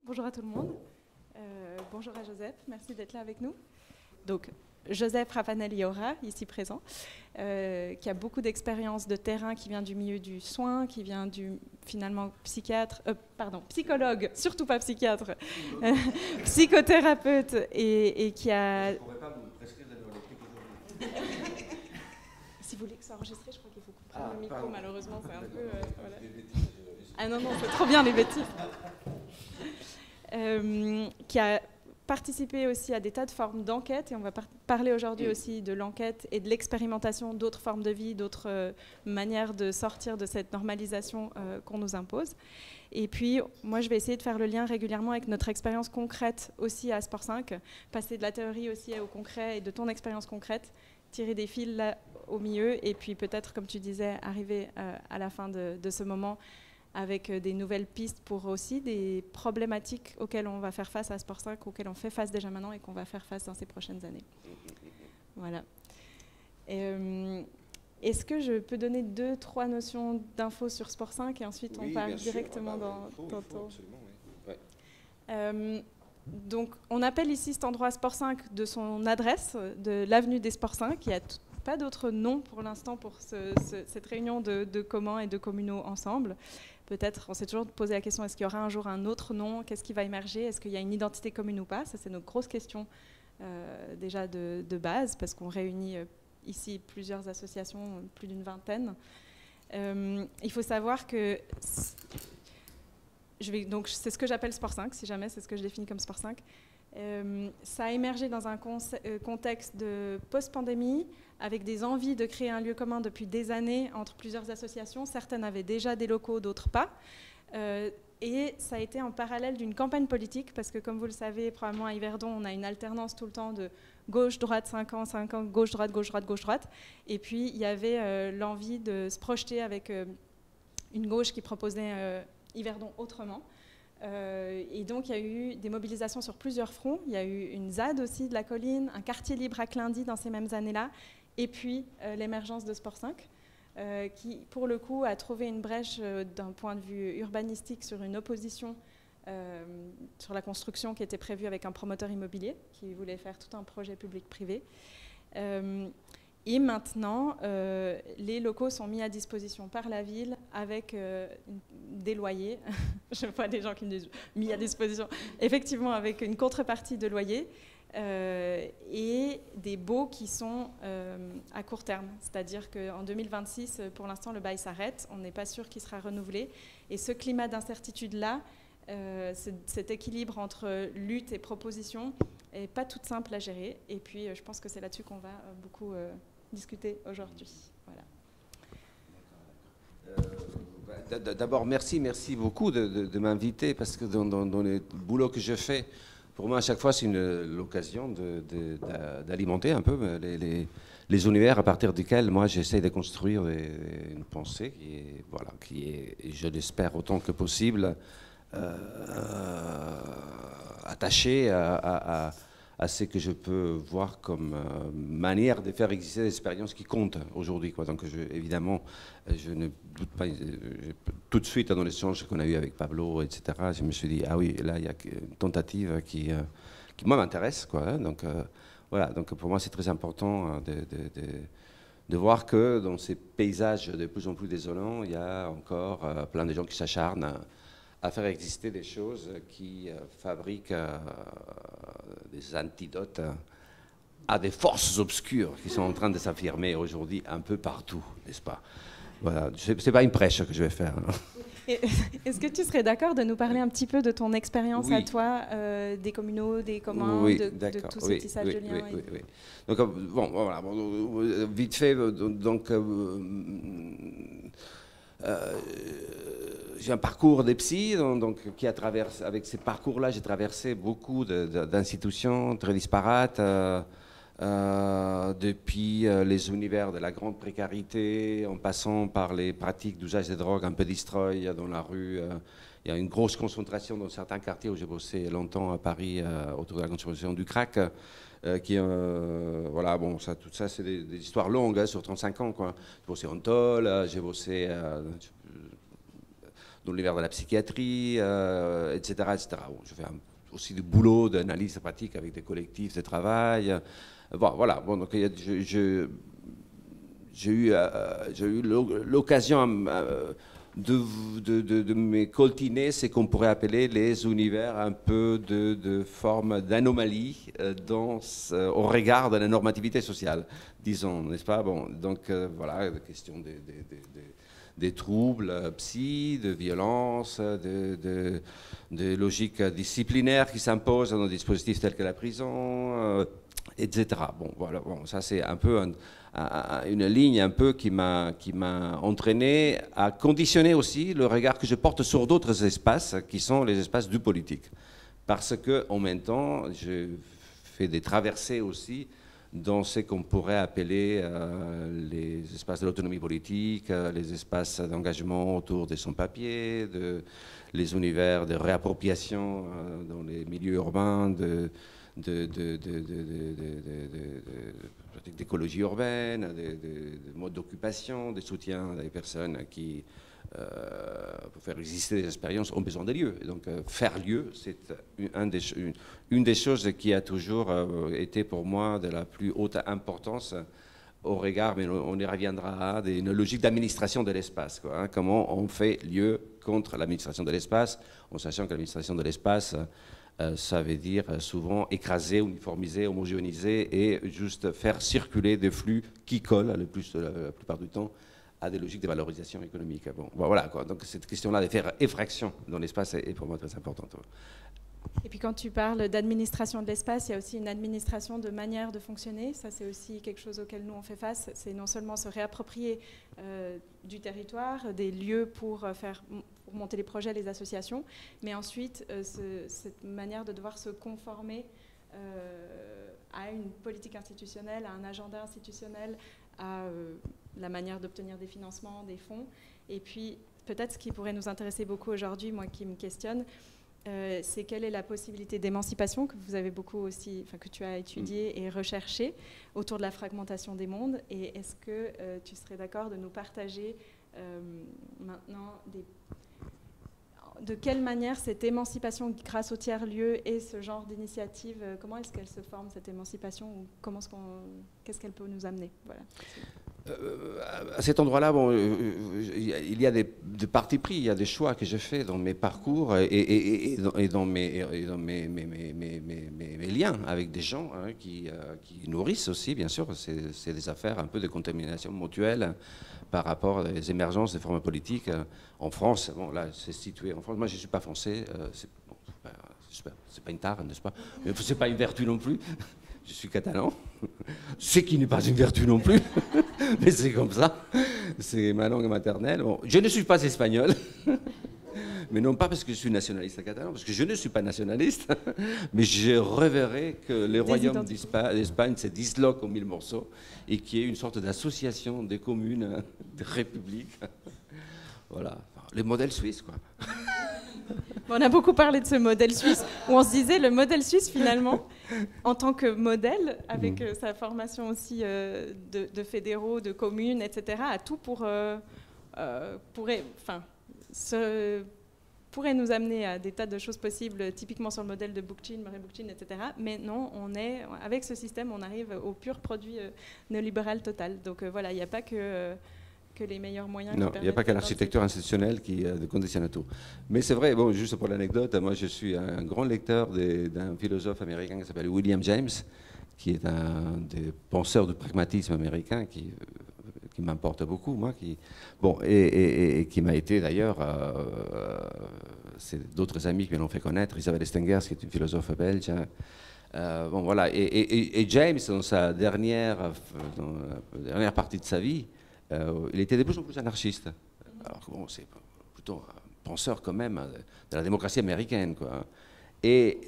Bonjour à tout le monde. Bonjour à Joseph, merci d'être là avec nous. Donc, Joseph Ravanelli-Aura, ici présent, qui a beaucoup d'expérience de terrain, qui vient du milieu du soin, qui vient du, finalement, psychologue, surtout pas psychiatre, psychothérapeute, et qui a... Je ne pourrais pas vous prescrire de neuroleptique aujourd'hui. Si vous voulez que ce soit enregistré, je crois qu'il faut qu'on prenne le micro, pardon. malheureusement, c'est un peu... voilà. Des bêtises, Ah non, non, c'est trop bien les bêtises. Qui a participé aussi à des tas de formes d'enquête, et on va parler aujourd'hui aussi de l'enquête et de l'expérimentation d'autres formes de vie, d'autres manières de sortir de cette normalisation qu'on nous impose. Et puis, moi, je vais essayer de faire le lien régulièrement avec notre expérience concrète aussi à Sport 5, passer de la théorie aussi au concret et de ton expérience concrète, tirer des fils là au milieu, et puis peut-être, comme tu disais, arriver à la fin de ce moment avec des nouvelles pistes pour aussi des problématiques auxquelles on va faire face à Sport 5, auxquelles on fait face déjà maintenant et qu'on va faire face dans ces prochaines années. Voilà. Est-ce que je peux donner 2-3 notions d'infos sur Sport 5 et ensuite on parle directement dans ton... Absolument, oui. Ouais. Donc, on appelle ici cet endroit Sport 5 de son adresse, de l'avenue des Sports 5. Il n'y a pas d'autre nom pour l'instant pour cette réunion de communs et de communaux ensemble. Peut-être, on s'est toujours posé la question, est-ce qu'il y aura un jour un autre nom? Qu'est-ce qui va émerger? Est-ce qu'il y a une identité commune ou pas? Ça, c'est notre grosse question déjà de base, parce qu'on réunit ici plusieurs associations, plus d'une 20aine. Il faut savoir que... donc, c'est ce que j'appelle Sport 5, si jamais, c'est ce que je définis comme Sport 5. Ça a émergé dans un contexte de post-pandémie, avec des envies de créer un lieu commun depuis des années entre plusieurs associations. Certaines avaient déjà des locaux, d'autres pas. Et ça a été en parallèle d'une campagne politique, parce que comme vous le savez, probablement à Yverdon, on a une alternance tout le temps de gauche-droite, 5 ans, gauche-droite, gauche-droite, gauche-droite. Et puis, il y avait l'envie de se projeter avec une gauche qui proposait Yverdon autrement. Et donc, il y a eu des mobilisations sur plusieurs fronts. Il y a eu une ZAD aussi de la colline, un quartier libre à Clindy dans ces mêmes années-là, et puis l'émergence de Sport 5, qui, pour le coup, a trouvé une brèche d'un point de vue urbanistique sur une opposition sur la construction qui était prévue avec un promoteur immobilier qui voulait faire tout un projet public-privé. Et maintenant, les locaux sont mis à disposition par la ville avec des loyers. Je vois des gens qui me disent mis à disposition, effectivement avec une contrepartie de loyer et des baux qui sont à court terme. C'est-à-dire qu'en 2026, pour l'instant, le bail s'arrête. On n'est pas sûr qu'il sera renouvelé. Et ce climat d'incertitude-là, cet équilibre entre lutte et proposition n'est pas tout simple à gérer. Et puis, je pense que c'est là-dessus qu'on va beaucoup discuter aujourd'hui. Voilà. D'abord, merci beaucoup de m'inviter, parce que dans le boulot que je fais, pour moi, à chaque fois, c'est l'occasion d'alimenter un peu les univers à partir desquels moi, j'essaie de construire une pensée qui est, je l'espère autant que possible, attachée à ce que je peux voir comme manière de faire exister des expériences qui comptent aujourd'hui. Donc, évidemment, je ne doute pas, tout de suite dans l'échange qu'on a eu avec Pablo, etc., je me suis dit, ah oui, là, il y a une tentative qui moi, m'intéresse. Donc, voilà, donc pour moi, c'est très important de voir que dans ces paysages de plus en plus désolants, il y a encore plein de gens qui s'acharnent à faire exister des choses qui fabriquent des antidotes à des forces obscures qui sont en train de s'affirmer aujourd'hui un peu partout, n'est-ce pas? Voilà, c'est pas une prêche que je vais faire. Est-ce que tu serais d'accord de nous parler un petit peu de ton expérience à toi, des communaux, des communs, de tout ce tissage de liens? Oui. Donc, voilà, vite fait, donc... j'ai un parcours de psy, donc, avec ces parcours-là, j'ai traversé beaucoup d'institutions très disparates, depuis les univers de la grande précarité, en passant par les pratiques d'usage de drogue un peu destroy dans la rue. Il y a une grosse concentration dans certains quartiers où j'ai bossé longtemps à Paris autour de la consommation du crack. Voilà, bon, tout ça, c'est des histoires longues, sur 35 ans, quoi. J'ai bossé en tôle, j'ai bossé dans l'univers de la psychiatrie, etc. etc. Bon, je fais aussi du boulot d'analyse pratique avec des collectifs de travail. Bon, voilà, bon, donc j'ai eu l'occasion de me coltiner ce qu'on pourrait appeler les univers un peu de forme d'anomalie au regard de la normativité sociale, disons, n'est-ce pas? Bon, donc voilà, la question des troubles psy, de violence, de logiques disciplinaires qui s'imposent dans des dispositifs tels que la prison, etc. Bon, voilà, bon, ça c'est un peu une ligne un peu qui m'a entraîné à conditionner aussi le regard que je porte sur d'autres espaces qui sont les espaces du politique. Parce que en même temps, je fais des traversées aussi dans ce qu'on pourrait appeler les espaces de l'autonomie politique, les espaces d'engagement autour des sans-papiers, les univers de réappropriation dans les milieux urbains, d'écologie urbaine, de modes d'occupation, de soutien des personnes qui, pour faire exister des expériences, ont besoin de lieux. Et donc, faire lieu, c'est une des choses qui a toujours été pour moi de la plus haute importance au regard, mais on y reviendra, d'une logique d'administration de l'espace. Comment on fait lieu contre l'administration de l'espace, en sachant que l'administration de l'espace, ça veut dire souvent écraser, uniformiser, homogénéiser et juste faire circuler des flux qui collent la plupart du temps à des logiques de valorisation économique. Bon, voilà, quoi. Donc cette question-là de faire effraction dans l'espace est pour moi très importante. Et puis quand tu parles d'administration de l'espace, il y a aussi une administration de manière de fonctionner. Ça, c'est aussi quelque chose auquel nous on fait face. C'est non seulement se réapproprier du territoire, des lieux pour monter les projets, les associations, mais ensuite cette manière de devoir se conformer à une politique institutionnelle, à un agenda institutionnel, à la manière d'obtenir des financements, des fonds. Et puis peut-être ce qui pourrait nous intéresser beaucoup aujourd'hui, moi qui me questionne, c'est quelle est la possibilité d'émancipation que vous avez beaucoup aussi, enfin que tu as étudié et recherché autour de la fragmentation des mondes. Et est-ce que tu serais d'accord de nous partager maintenant de quelle manière cette émancipation grâce au tiers-lieu et ce genre d'initiative, comment est-ce qu'elle se forme, cette émancipation, ou qu'est-ce qu'elle peut nous amener? Voilà. À cet endroit-là, bon, il y a des partis pris, il y a des choix que je fais dans mes parcours et dans mes liens avec des gens qui nourrissent aussi, bien sûr. C'est des affaires un peu de contamination mutuelle par rapport aux émergences des formes politiques en France. Bon, là, c'est situé en France. Moi, je ne suis pas français. C'est pas une tare, n'est-ce pas? Mais c'est pas une vertu non plus. Je suis catalan, ce qui n'est pas une vertu non plus, mais c'est comme ça, c'est ma langue maternelle. Bon, je ne suis pas espagnol, mais non pas parce que je suis nationaliste catalan, parce que je ne suis pas nationaliste, mais je rêverais que les royaumes d'Espagne se disloquent en 1000 morceaux et qu'il y ait une sorte d'association des communes, des républiques. Voilà, les modèles suisses, quoi. On a beaucoup parlé de ce modèle suisse, où on se disait le modèle suisse, finalement, en tant que modèle, avec sa formation aussi de fédéraux, de communes, etc., a tout pourrait nous amener à des tas de choses possibles, typiquement sur le modèle de Bookchin, Murray Bookchin, etc. Mais non, avec ce système, on arrive au pur produit néolibéral total. Donc voilà, il n'y a pas que les meilleurs moyens. Non, il n'y a pas que l'architecture institutionnelle qui conditionne tout. Mais c'est vrai, bon, juste pour l'anecdote, moi je suis un grand lecteur d'un philosophe américain qui s'appelle William James, qui est un des penseurs du pragmatisme américain qui m'importe beaucoup, moi, et qui m'a été d'ailleurs, c'est d'autres amis qui me l'ont fait connaître, Isabelle Stengers, qui est une philosophe belge. Bon, voilà, et James, dans la dernière partie de sa vie, il était de plus en plus anarchiste. Alors bon, c'est plutôt un penseur quand même de la démocratie américaine, quoi. Et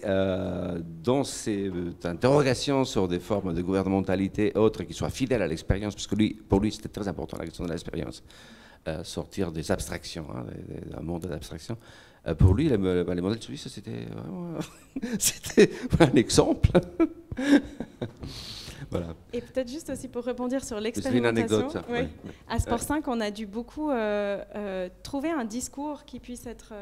dans ses interrogations sur des formes de gouvernementalité autres qui soient fidèles à l'expérience, parce que pour lui c'était très important la question de l'expérience, sortir des abstractions, d'un monde d'abstraction. Pour lui, les modèles suisses, c'était un exemple. Voilà. Et peut-être juste aussi pour rebondir sur C'est une l'expérimentation. anecdote, ça. Oui. Ouais. À Sport 5, on a dû beaucoup trouver un discours qui puisse être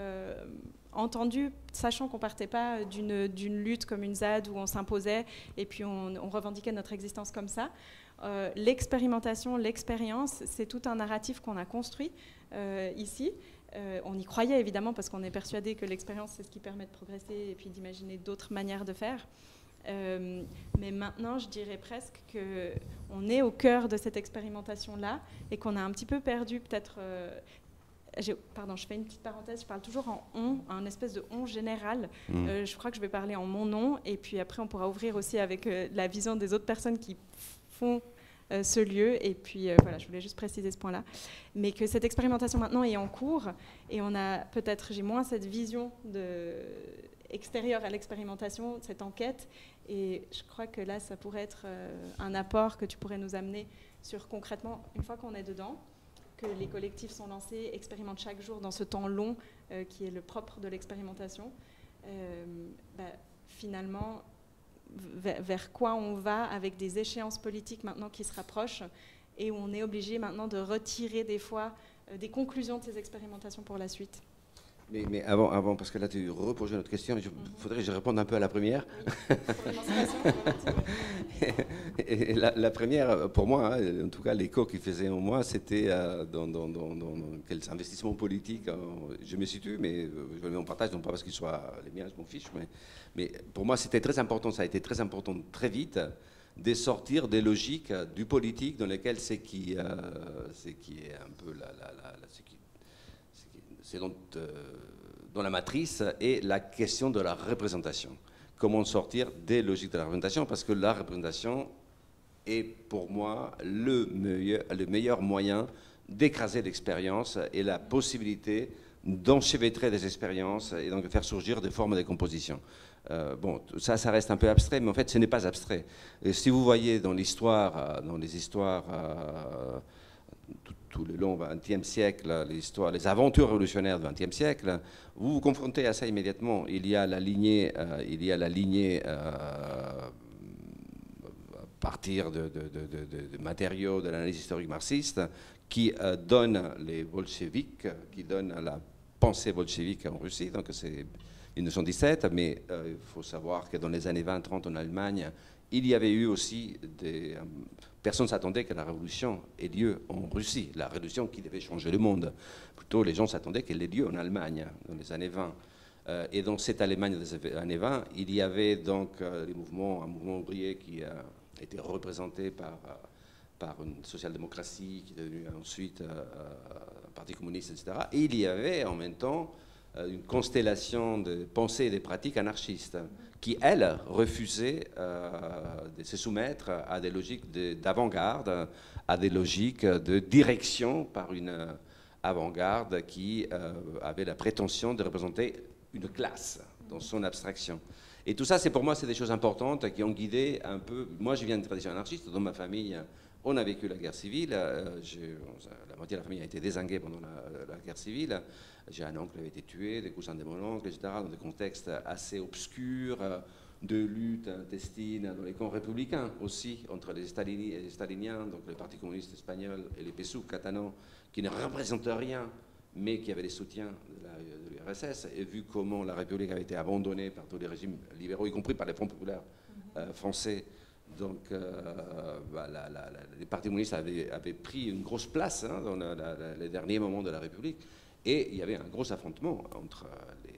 entendu, sachant qu'on ne partait pas d'une lutte comme une ZAD où on s'imposait et puis on revendiquait notre existence comme ça. L'expérimentation, l'expérience, c'est tout un narratif qu'on a construit ici. On y croyait évidemment parce qu'on est persuadé que l'expérience, c'est ce qui permet de progresser et puis d'imaginer d'autres manières de faire. Mais maintenant, je dirais presque qu'on est au cœur de cette expérimentation-là et qu'on a un petit peu perdu peut-être... Pardon, je fais une petite parenthèse, je parle toujours en on, un espèce de on général. Je crois que je vais parler en mon nom et puis après on pourra ouvrir aussi avec la vision des autres personnes qui font ce lieu. Et puis voilà, je voulais juste préciser ce point-là. Mais que cette expérimentation maintenant est en cours et on a peut-être, j'ai moins cette vision extérieure à l'expérimentation, cette enquête. Et je crois que là, ça pourrait être un apport que tu pourrais nous amener sur concrètement, une fois qu'on est dedans, que les collectifs sont lancés, expérimentent chaque jour dans ce temps long qui est le propre de l'expérimentation. Finalement, vers quoi on va avec des échéances politiques maintenant qui se rapprochent et où on est obligé maintenant de retirer des fois des conclusions de ces expérimentations pour la suite. Mais avant, parce que là tu reposes notre question, il faudrait que je réponde un peu à la première. Oui, pour l'émancipation, et la première, pour moi, hein, en tout cas l'écho qu'il faisait en moi, c'était dans quels investissements politiques je me situe, mais je le mets en partage, non pas parce qu'ils soient les miens, je m'en fiche, mais pour moi c'était très important, ça a été très important très vite, de sortir des logiques du politique dans lesquelles c'est qui est un peu c'est dans la matrice et la question de la représentation. Comment sortir des logiques de la représentation, parce que la représentation est pour moi le meilleur moyen d'écraser l'expérience et la possibilité d'enchevêtrer des expériences et donc de faire surgir des formes de composition. Bon, ça reste un peu abstrait, mais en fait ce n'est pas abstrait. Et si vous voyez dans l'histoire, dans les histoires tout le long du XXe siècle, les aventures révolutionnaires du XXe siècle, vous vous confrontez à ça immédiatement. Il y a la lignée, à partir de matériaux de l'analyse historique marxiste qui donne les bolcheviks, qui donne la pensée bolchevique en Russie. Donc c'est 1917, mais il faut savoir que dans les années 20-30 en Allemagne, il y avait eu aussi personne ne s'attendait que la révolution ait lieu en Russie, la révolution qui devait changer le monde. Plutôt, les gens s'attendaient qu'elle ait lieu en Allemagne, dans les années 20. Et dans cette Allemagne des années 20, il y avait donc un mouvement ouvrier qui a été représenté par une social-démocratie qui est devenue ensuite un parti communiste, etc. Et il y avait en même temps une constellation de pensées et de pratiques anarchistes qui, elles, refusaient de se soumettre à des logiques d'avant-garde, à des logiques de direction par une avant-garde qui avait la prétention de représenter une classe dans son abstraction. Et tout ça, pour moi, c'est des choses importantes qui ont guidé un peu... Moi, je viens d'une tradition anarchiste. Dans ma famille, on a vécu la guerre civile. La moitié de la famille a été dézinguée pendant la guerre civile. J'ai un oncle qui avait été tué, des cousins de mon oncle, etc., dans des contextes assez obscurs, de lutte intestine dans les camps républicains aussi, entre les staliniens, donc le Parti communiste espagnol, et les PSUV catalans, qui ne représentent rien, mais qui avaient les soutiens de l'URSS. Et vu comment la République avait été abandonnée par tous les régimes libéraux, y compris par les Fronts populaires français, donc les partis communistes avaient pris une grosse place dans les derniers moments de la République. Et il y avait un gros affrontement entre les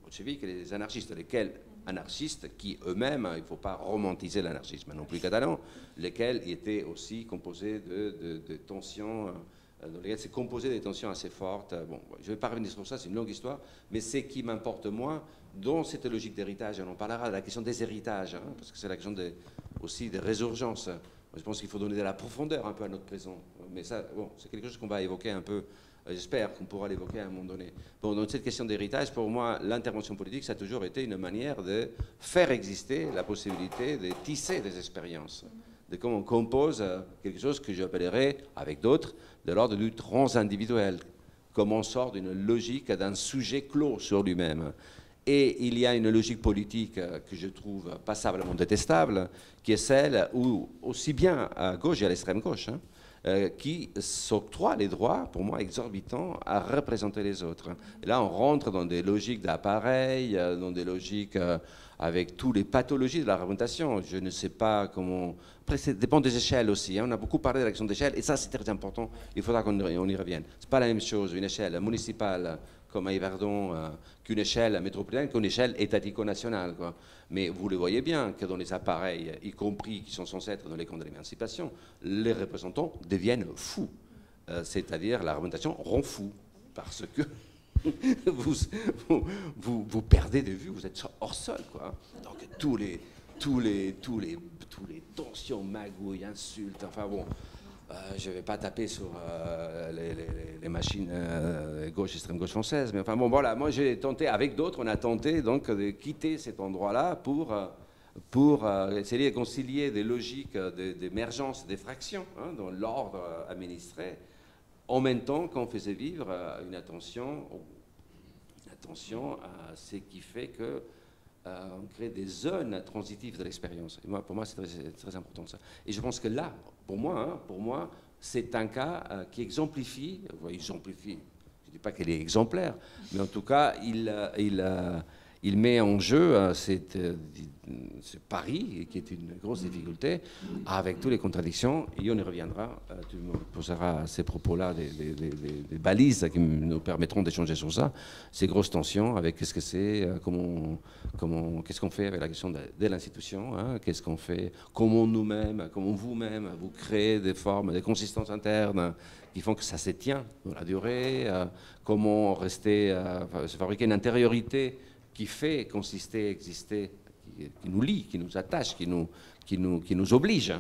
bolcheviks et les anarchistes, lesquels anarchistes qui eux-mêmes, il ne faut pas romantiser l'anarchisme non plus catalan, lesquels étaient aussi composés de tensions, dans lesquels s'est composé des tensions assez fortes. Bon, je ne vais pas revenir sur ça, c'est une longue histoire, mais ce qui m'importe moi, dans cette logique d'héritage, on en parlera de la question des héritages, parce que c'est la question aussi des résurgences. Je pense qu'il faut donner de la profondeur un peu à notre présent. Mais ça, bon, c'est quelque chose qu'on va évoquer un peu. J'espère qu'on pourra l'évoquer à un moment donné. Bon, dans cette question d'héritage, pour moi, l'intervention politique, ça a toujours été une manière de faire exister la possibilité de tisser des expériences, de comment on compose quelque chose que j'appellerais, avec d'autres, de l'ordre du transindividuel, comment on sort d'une logique d'un sujet clos sur lui-même. Et il y a une logique politique que je trouve passablement détestable, qui est celle où, aussi bien à gauche et à l'extrême gauche, qui s'octroient les droits, pour moi, exorbitants, à représenter les autres. Et là, on rentre dans des logiques d'appareil, dans des logiques avec toutes les pathologies de la représentation. Je ne sais pas comment... Après, ça dépend des échelles aussi. On a beaucoup parlé de l'action d'échelle, et ça, c'est très important. Il faudra qu'on y revienne. Ce n'est pas la même chose, une échelle municipale comme à Yverdon, qu'une échelle métropolitaine, qu'une échelle étatico-nationale. Mais vous le voyez bien que dans les appareils, y compris qui sont censés être dans les camps de l'émancipation, les représentants deviennent fous. C'est-à-dire la représentation rend fou, parce que vous perdez de vue, vous êtes hors sol. Donc tous les tensions, magouilles, insultes, enfin bon... je ne vais pas taper sur les machines gauche, extrême gauche française, mais enfin bon, voilà, moi j'ai tenté, avec d'autres, on a tenté donc de quitter cet endroit-là pour essayer de concilier des logiques d'émergence, des fractions dans l'ordre administré, en même temps qu'on faisait vivre une attention à ce qui fait que on crée des zones transitives de l'expérience. Et pour moi, c'est très important ça. Et je pense que là, pour moi, c'est un cas qui exemplifie, je ne dis pas qu'elle est exemplaire, mais en tout cas, il met en jeu ce pari, qui est une grosse difficulté, avec toutes les contradictions, et on y reviendra. Tu me poseras à ces propos-là des balises qui nous permettront d'échanger sur ça, ces grosses tensions, avec qu'est-ce que c'est, qu'est-ce qu'on fait avec la question de l'institution, qu'est-ce qu'on fait, comment nous-mêmes, comment vous-même, vous créez des formes, des consistances internes qui font que ça se tient dans la durée, comment se fabriquer une intériorité qui fait consister, exister, qui nous lie, qui nous attache, qui nous oblige.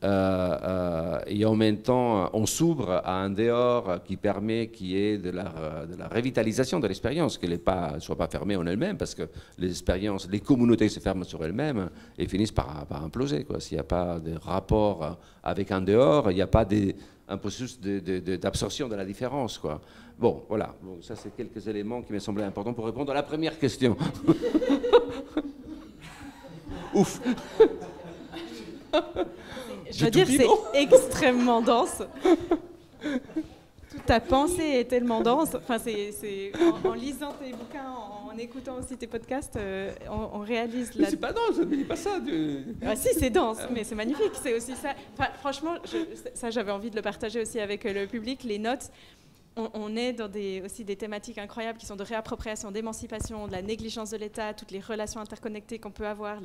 Et en même temps, on s'ouvre à un dehors qui permet qu'il y ait de la revitalisation de l'expérience, qu'elle ne soit pas fermée en elle-même, parce que les communautés se ferment sur elles-mêmes et finissent par imploser. S'il n'y a pas de rapport avec un dehors, il n'y a pas un processus d'absorption de la différence. Bon, voilà. Bon, ça, c'est quelques éléments qui me semblaient importants pour répondre à la première question. Ouf. Je veux dire, c'est extrêmement dense. Toute ta pensée est tellement dense. Enfin, en lisant tes bouquins, en écoutant aussi tes podcasts, on réalise... Mais c'est pas dense, ne dis pas ça. Ah, si, c'est dense, mais c'est magnifique. C'est aussi ça. Enfin, franchement, ça, j'avais envie de le partager aussi avec le public. Les notes... On est dans aussi des thématiques incroyables qui sont de réappropriation, d'émancipation, de la négligence de l'État, toutes les relations interconnectées qu'on peut avoir,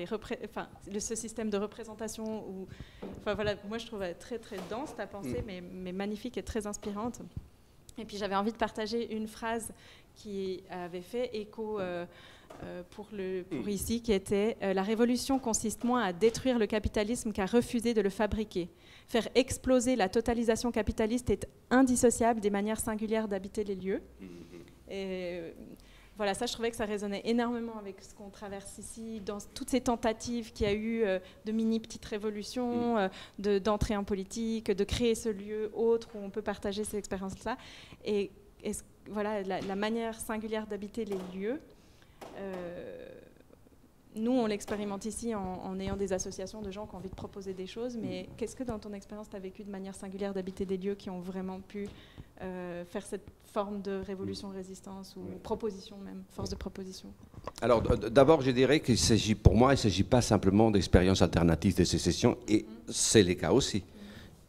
ce système de représentation. Voilà, moi, je trouve très, très dense ta pensée, mais magnifique et très inspirante. Et puis, j'avais envie de partager une phrase qui avait fait écho pour ici, qui était « La révolution consiste moins à détruire le capitalisme qu'à refuser de le fabriquer. Faire exploser la totalisation capitaliste est indissociable des manières singulières d'habiter les lieux. » Et voilà, ça, je trouvais que ça résonnait énormément avec ce qu'on traverse ici, dans toutes ces tentatives qu'il y a eu de mini-petites révolutions, d'entrée en politique, de créer ce lieu autre où on peut partager ces expériences-là. Et voilà, la manière singulière d'habiter les lieux, nous, on l'expérimente ici en ayant des associations de gens qui ont envie de proposer des choses, mais qu'est-ce que dans ton expérience, tu as vécu de manière singulière d'habiter des lieux qui ont vraiment pu faire cette forme de révolution-résistance ou proposition même, force de proposition? Alors d'abord, je dirais qu'il s'agit, pour moi, il ne s'agit pas simplement d'expériences alternatives de sécession, et c'est le cas aussi.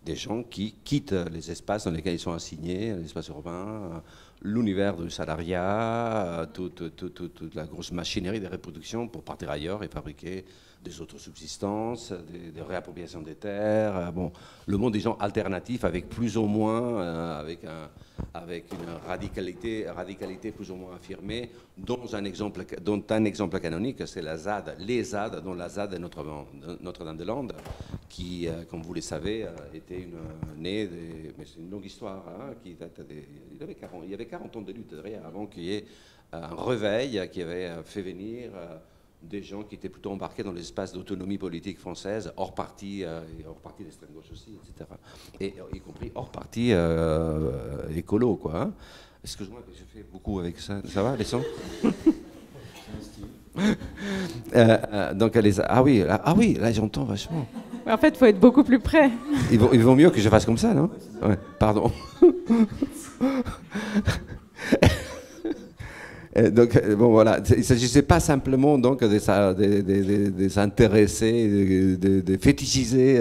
Des gens qui quittent les espaces dans lesquels ils sont assignés, l'espace urbain, l'univers du salariat, toute la grosse machinerie de reproduction pour partir ailleurs et fabriquer des autosubsistances, des réappropriations des terres. Bon, le monde des gens alternatifs avec plus ou moins, avec une radicalité plus ou moins affirmée, dont un exemple canonique, c'est la ZAD, les ZAD, dont la ZAD est Notre-Dame-des-Landes, qui, comme vous le savez, était née, mais c'est une longue histoire, qui date il y avait 40 ans de lutte derrière, avant qu'il y ait un réveil qui avait fait venir des gens qui étaient plutôt embarqués dans l'espace d'autonomie politique française, hors parti, et hors parti d'extrême gauche aussi, etc. Et y compris hors parti écolo, quoi. Hein. Excuse-moi, j'ai fait beaucoup avec ça. Ça va, les sons? Donc, ah oui, là j'entends vachement. En fait, il faut être beaucoup plus près. Il vaut mieux que je fasse comme ça, non? Ouais, pardon. Donc, bon, voilà. Il ne s'agissait pas simplement donc, de s'intéresser, de fétichiser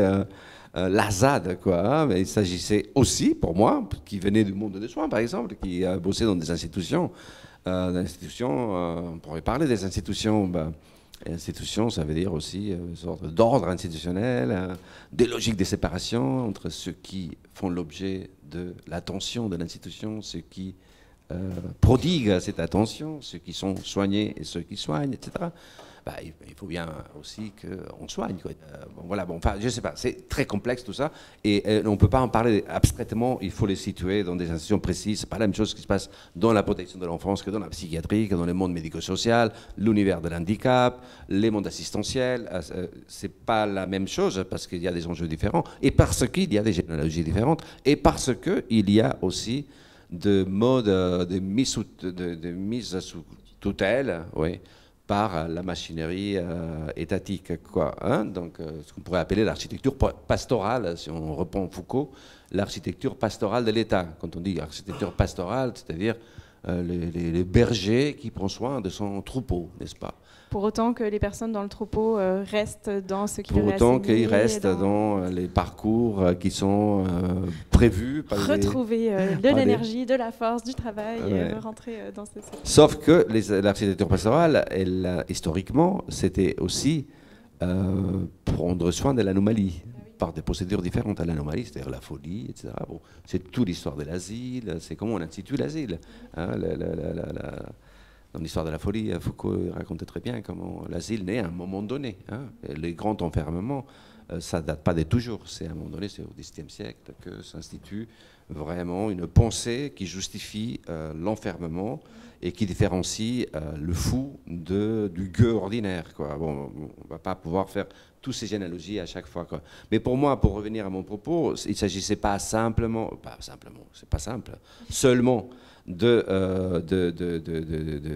la ZAD, quoi, hein, mais il s'agissait aussi, pour moi, qui venait du monde des soins, par exemple, qui a bossé dans des institutions, on pourrait parler des institutions. Ben, institutions, ça veut dire aussi une sorte d'ordre institutionnel, des logiques de séparation entre ceux qui font l'objet de l'attention de l'institution, ceux qui prodiguent cette attention, ceux qui sont soignés et ceux qui soignent, etc. Bah, il faut bien aussi qu'on soigne. Bon, voilà, bon, enfin, je ne sais pas, c'est très complexe tout ça, et on ne peut pas en parler abstraitement, il faut les situer dans des institutions précises. Ce n'est pas la même chose qui se passe dans la protection de l'enfance que dans la psychiatrie, que dans le monde médico-social, l'univers de l'handicap, les mondes assistentiels. Ce n'est pas la même chose parce qu'il y a des enjeux différents, et parce qu'il y a des généalogies différentes, et parce qu'il y a aussi de modes de mise sous tutelle, oui, par la machinerie étatique, quoi. Hein. Donc, ce qu'on pourrait appeler l'architecture pastorale, si on reprend Foucault, l'architecture pastorale de l'État. Quand on dit architecture pastorale, c'est-à-dire les bergers qui prennent soin de son troupeau, n'est-ce pas? Pour autant que les personnes dans le troupeau restent dans ce qui Pour autant qu'ils restent dans les parcours qui sont prévus. Retrouver de l'énergie, de la force, du travail, et rentrer dans ce... Sauf que l'architecture pastorale, historiquement, c'était aussi prendre soin de l'anomalie. Par des procédures différentes à l'anomalie, c'est-à-dire la folie, etc. Bon, c'est toute l'histoire de l'asile, c'est comment on institue l'asile. Hein, dans l'histoire de la folie, Foucault racontait très bien comment l'asile naît à un moment donné. Hein. Les grands enfermements, ça ne date pas de toujours. C'est à un moment donné, c'est au XXe siècle que s'institue vraiment une pensée qui justifie l'enfermement et qui différencie le fou du gueux ordinaire, quoi. Bon, on ne va pas pouvoir faire toutes ces généalogies à chaque fois, quoi. Mais pour moi, pour revenir à mon propos, il ne s'agissait pas simplement, c'est pas simple, seulement de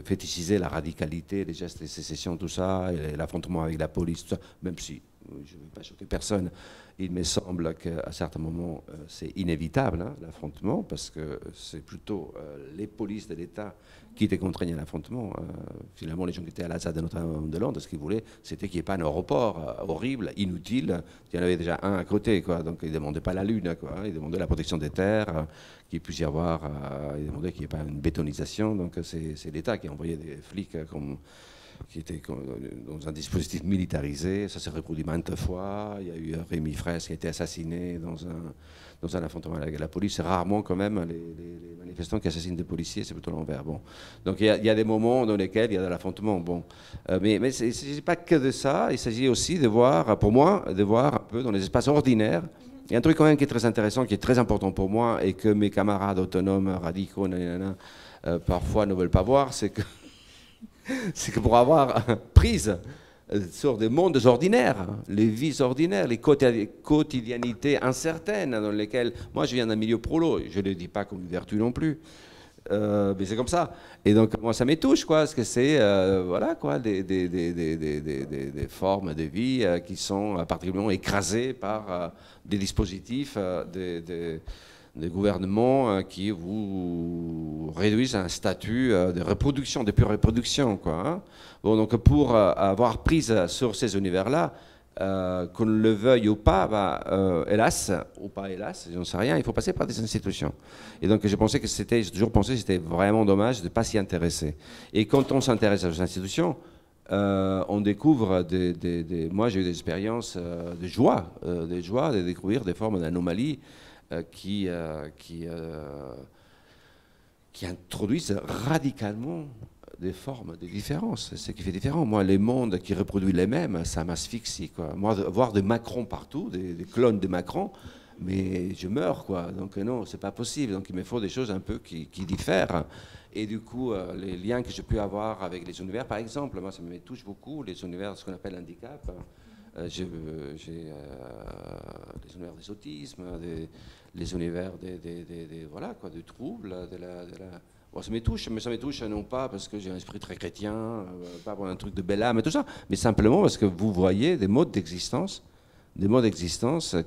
fétichiser la radicalité, les gestes de sécession, tout ça, et l'affrontement avec la police, tout ça, même si je ne veux pas choquer personne, il me semble qu'à certains moments, c'est inévitable, hein, l'affrontement, parce que c'est plutôt les polices de l'État qui étaient contraints à l'affrontement. Finalement, les gens qui étaient à la ZAD de Notre-Dame-de-Londres, ce qu'ils voulaient, c'était qu'il n'y ait pas un aéroport horrible, inutile. Il y en avait déjà un à côté, quoi. Donc ils ne demandaient pas la Lune, quoi. Ils demandaient la protection des terres, qu'il puisse y avoir, ils demandaient qu'il n'y ait pas une bétonisation. Donc c'est l'État qui a envoyé des flics qui était dans un dispositif militarisé. Ça s'est reproduit maintes fois. Il y a eu Rémi Fraisse qui a été assassiné dans un affrontement avec la police. C'est rarement quand même les manifestants qui assassinent des policiers, c'est plutôt l'envers. Bon. Donc il y a des moments dans lesquels il y a de l'affrontement. Bon. Mais il ne s'agit pas que de ça. Il s'agit aussi de voir, pour moi, un peu dans les espaces ordinaires. Il y a un truc quand même qui est très intéressant, qui est très important pour moi et que mes camarades autonomes, radicaux, parfois ne veulent pas voir, c'est que pour avoir prise sur des mondes ordinaires, les vies ordinaires, les quotidianités incertaines dans lesquelles... Moi, je viens d'un milieu prolo, je ne le dis pas comme une vertu non plus, mais c'est comme ça. Et donc, moi, ça me touche, quoi, parce que c'est, voilà, quoi, des formes de vie qui sont particulièrement écrasées par des dispositifs, des gouvernements qui vous réduisent à un statut de reproduction, de pure reproduction, quoi. Hein. Bon, donc pour avoir prise sur ces univers-là, qu'on le veuille ou pas, hélas, ou pas hélas, j'en sais rien, il faut passer par des institutions. Et donc j'ai toujours pensé que c'était vraiment dommage de ne pas s'y intéresser. Et quand on s'intéresse aux institutions, on découvre moi j'ai eu des expériences de joie de découvrir des formes d'anomalies qui introduisent radicalement des formes de différence. C'est ce qui fait différent. Moi, les mondes qui reproduisent les mêmes, ça m'asphyxie, quoi. Moi, voir des Macron partout, des clones de Macron, mais je meurs, quoi. Donc non, c'est pas possible. Donc il me faut des choses un peu qui diffèrent. Et du coup, les liens que j'ai pu avoir avec les univers, par exemple, moi, ça me touche beaucoup, les univers, ce qu'on appelle handicap. J'ai les univers des autismes, les univers voilà, quoi, du trouble, bon, ça me touche, mais ça me touche non pas parce que j'ai un esprit très chrétien, pas pour un truc de belle âme et tout ça, mais simplement parce que vous voyez des modes d'existence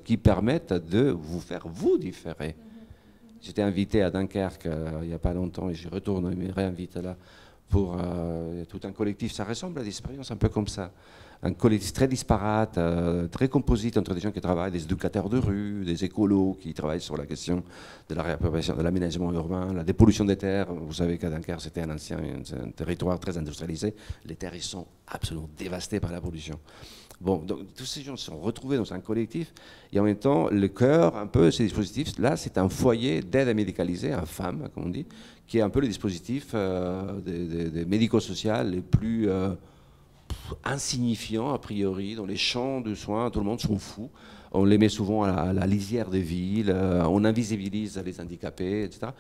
qui permettent de vous faire vous différer. J'étais invité à Dunkerque il n'y a pas longtemps et j'y retourne, il me réinvite là pour tout un collectif. Ça ressemble à des expériences un peu comme ça. Un collectif très disparate, très composite entre des gens qui travaillent, des éducateurs de rue, des écolos qui travaillent sur la question de la réappropriation, de l'aménagement urbain, la dépollution des terres. Vous savez qu'à Dunkerque, c'était un territoire très industrialisé. Les terres, ils sont absolument dévastées par la pollution. Bon, donc tous ces gens se sont retrouvés dans un collectif et en même temps, le cœur, un peu, ces dispositifs-là, c'est un foyer d'aide à médicaliser, un FAM, comme on dit, qui est un peu le dispositif des médico-social les plus insignifiants, a priori, dans les champs de soins, tout le monde s'en fout. On les met souvent à la lisière des villes, on invisibilise les handicapés, etc.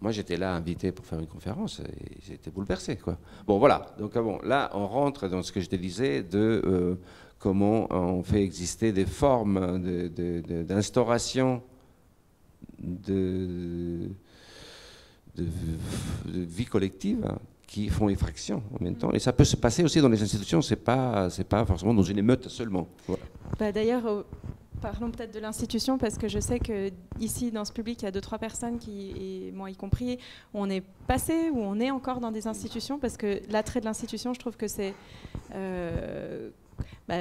Moi, j'étais là invité pour faire une conférence et j'étais bouleversé, quoi. Bon, voilà. Donc, bon, là, on rentre dans ce que je te disais de comment on fait exister des formes d'instauration de vie collective qui font effraction en même temps. Et ça peut se passer aussi dans les institutions, c'est pas forcément dans une émeute seulement. Voilà. Bah, d'ailleurs, parlons peut-être de l'institution, parce que je sais qu'ici, dans ce public, il y a 2-3 personnes, et moi y compris, on est passé ou on est encore dans des institutions, parce que l'attrait de l'institution, je trouve que c'est...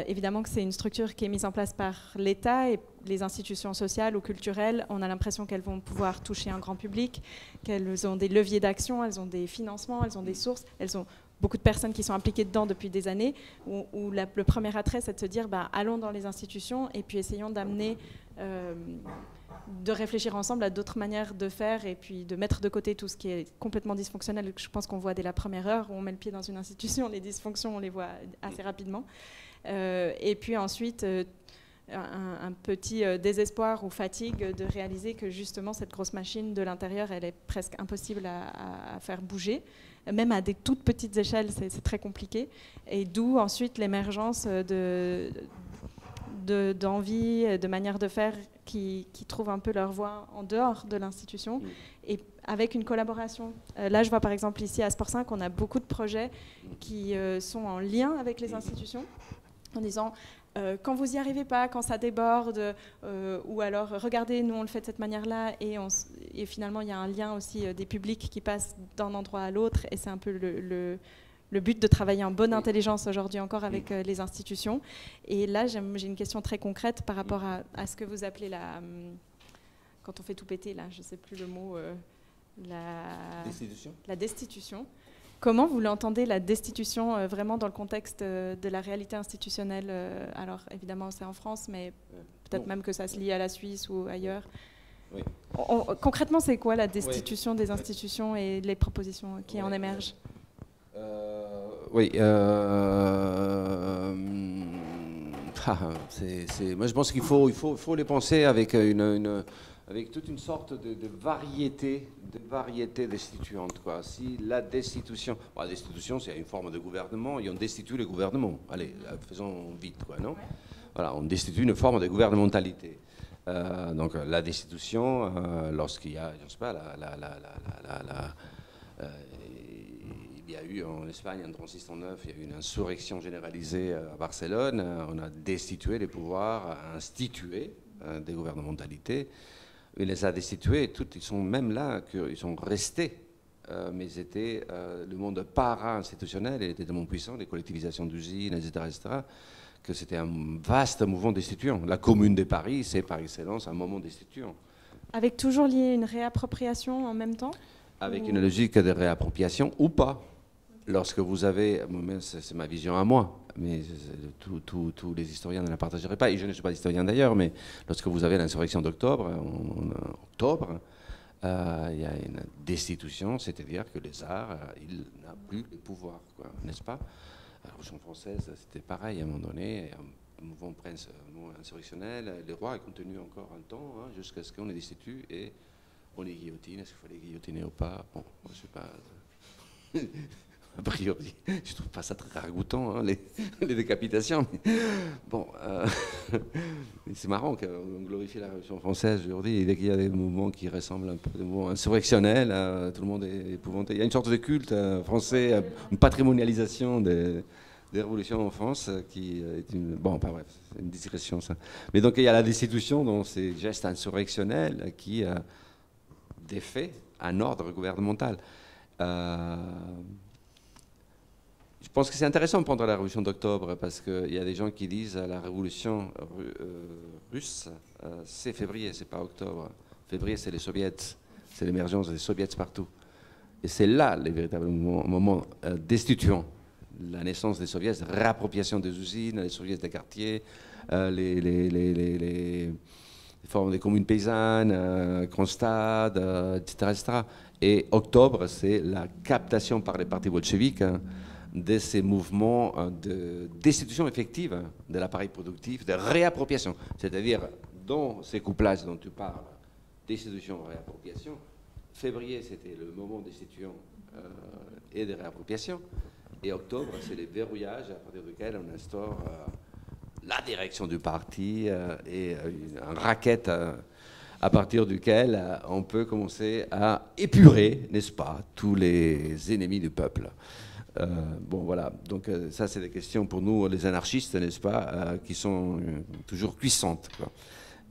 évidemment que c'est une structure qui est mise en place par l'État, et les institutions sociales ou culturelles, on a l'impression qu'elles vont pouvoir toucher un grand public, qu'elles ont des leviers d'action, elles ont des financements, elles ont des sources, elles ont beaucoup de personnes qui sont impliquées dedans depuis des années, où le premier attrait, c'est de se dire, allons dans les institutions et puis essayons d'amener, de réfléchir ensemble à d'autres manières de faire, et puis de mettre de côté tout ce qui est complètement dysfonctionnel. Je pense qu'on voit dès la première heure où on met le pied dans une institution, les dysfonctions, on les voit assez rapidement. Et puis ensuite, un petit désespoir ou fatigue de réaliser que justement cette grosse machine de l'intérieur, elle est presque impossible à faire bouger. Même à des toutes petites échelles, c'est très compliqué. Et d'où ensuite l'émergence d'envie, de manières de faire qui trouvent un peu leur voie en dehors de l'institution, et avec une collaboration. Là, je vois par exemple ici à Sport 5, on a beaucoup de projets qui sont en lien avec les institutions, en disant quand vous n'y arrivez pas, quand ça déborde, ou alors regardez, nous on le fait de cette manière-là, et finalement il y a un lien aussi des publics qui passent d'un endroit à l'autre, et c'est un peu le but de travailler en bonne intelligence aujourd'hui encore avec les institutions. Et là j'ai une question très concrète par rapport à ce que vous appelez quand on fait tout péter, là, je ne sais plus le mot, la destitution. Comment vous l'entendez, la destitution, vraiment dans le contexte de la réalité institutionnelle? Alors, évidemment, c'est en France, mais peut-être même que ça se lie à la Suisse ou ailleurs. Oui. Concrètement, c'est quoi la destitution des institutions et les propositions qui en émergent? Moi, je pense qu'il faut les penser avec avec toute une sorte de variété destituante, quoi. Si la destitution, la destitution, c'est une forme de gouvernement, et on destitue le gouvernement. Allez, faisons vite, quoi, non? Voilà, on destitue une forme de gouvernementalité. Donc la destitution, lorsqu'il y a, je ne sais pas, il y a eu en Espagne, en 3609, il y a eu une insurrection généralisée à Barcelone. On a destitué les pouvoirs, institué des gouvernementalités. Il les a destitués, et ils sont même là, ils sont restés, mais c'était le monde para-institutionnel, il était tellement puissant, les collectivisations d'usines, etc., que c'était un vaste mouvement destituant. La Commune de Paris, c'est par excellence un moment destituant. Avec toujours lié une réappropriation en même temps? Avec une logique de réappropriation ou pas. Lorsque vous avez, c'est ma vision à moi, mais tous les historiens ne la partageraient pas, et je ne suis pas historien d'ailleurs, mais lorsque vous avez l'insurrection d'octobre, en octobre, il y a une destitution, c'est-à-dire que les arts, il n'a plus le pouvoir, n'est-ce pas? La Révolution française, c'était pareil à un moment donné, un mouvement insurrectionnel, les rois ont contenu encore un temps, jusqu'à ce qu'on les destitue et on les guillotine. Est-ce qu'il faut les guillotiner ou pas? Bon, moi, je ne sais pas. A priori, je trouve pas ça très ragoûtant, hein, les décapitations. Mais bon, c'est marrant qu'on glorifie la Révolution française aujourd'hui. Et dès qu'il y a des mouvements qui ressemblent un peu à des mouvements insurrectionnels, tout le monde est épouvanté. Il y a une sorte de culte français, une patrimonialisation des révolutions en France qui est une... Bon, pas bref, c'est une digression ça. Mais donc il y a la destitution, donc ces gestes insurrectionnels qui défait un ordre gouvernemental. Je pense que c'est intéressant de prendre la révolution d'octobre parce qu'il y a des gens qui disent la révolution russe, c'est février, c'est pas octobre. Février, c'est les soviets, c'est l'émergence des soviets partout. Et c'est là les véritables moments destituants. La naissance des soviets, la réappropriation des usines, les soviets des quartiers, les formes des communes paysannes, Kronstadt, etc., etc. Et octobre, c'est la captation par les partis bolcheviques de ces mouvements de destitution effective de l'appareil productif, de réappropriation. C'est-à-dire, dans ces couplages dont tu parles, destitution, réappropriation, février, c'était le moment destituant et de réappropriation, et octobre, c'est les verrouillages à partir duquel on instaure la direction du parti et un racket à partir duquel on peut commencer à épurer, n'est-ce pas, tous les ennemis du peuple. Bon, voilà. Donc, ça, c'est des questions pour nous, les anarchistes, n'est-ce pas, qui sont toujours cuissantes, quoi.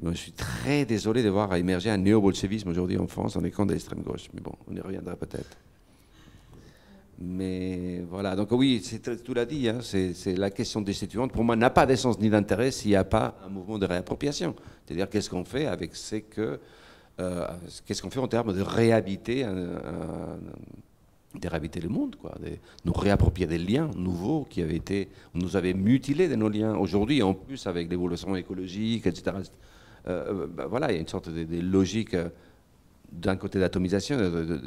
Moi, je suis très désolé de voir émerger un néo-bolchevisme aujourd'hui en France en écran de l'extrême gauche. Mais bon, on y reviendra peut-être. Mais voilà. Donc, oui, tout l'a dit, hein, c'est la question destituante. Pour moi, n'a pas d'essence ni d'intérêt s'il n'y a pas un mouvement de réappropriation. C'est-à-dire, qu'est-ce qu'on fait avec qu'est-ce qu'on fait en termes de réhabiter de réhabiter le monde, quoi, de nous réapproprier des liens nouveaux qui avaient été, on nous avait mutilés de nos liens. Aujourd'hui, en plus, avec l'évolution écologique, etc., voilà, il y a une sorte de logique d'un côté d'atomisation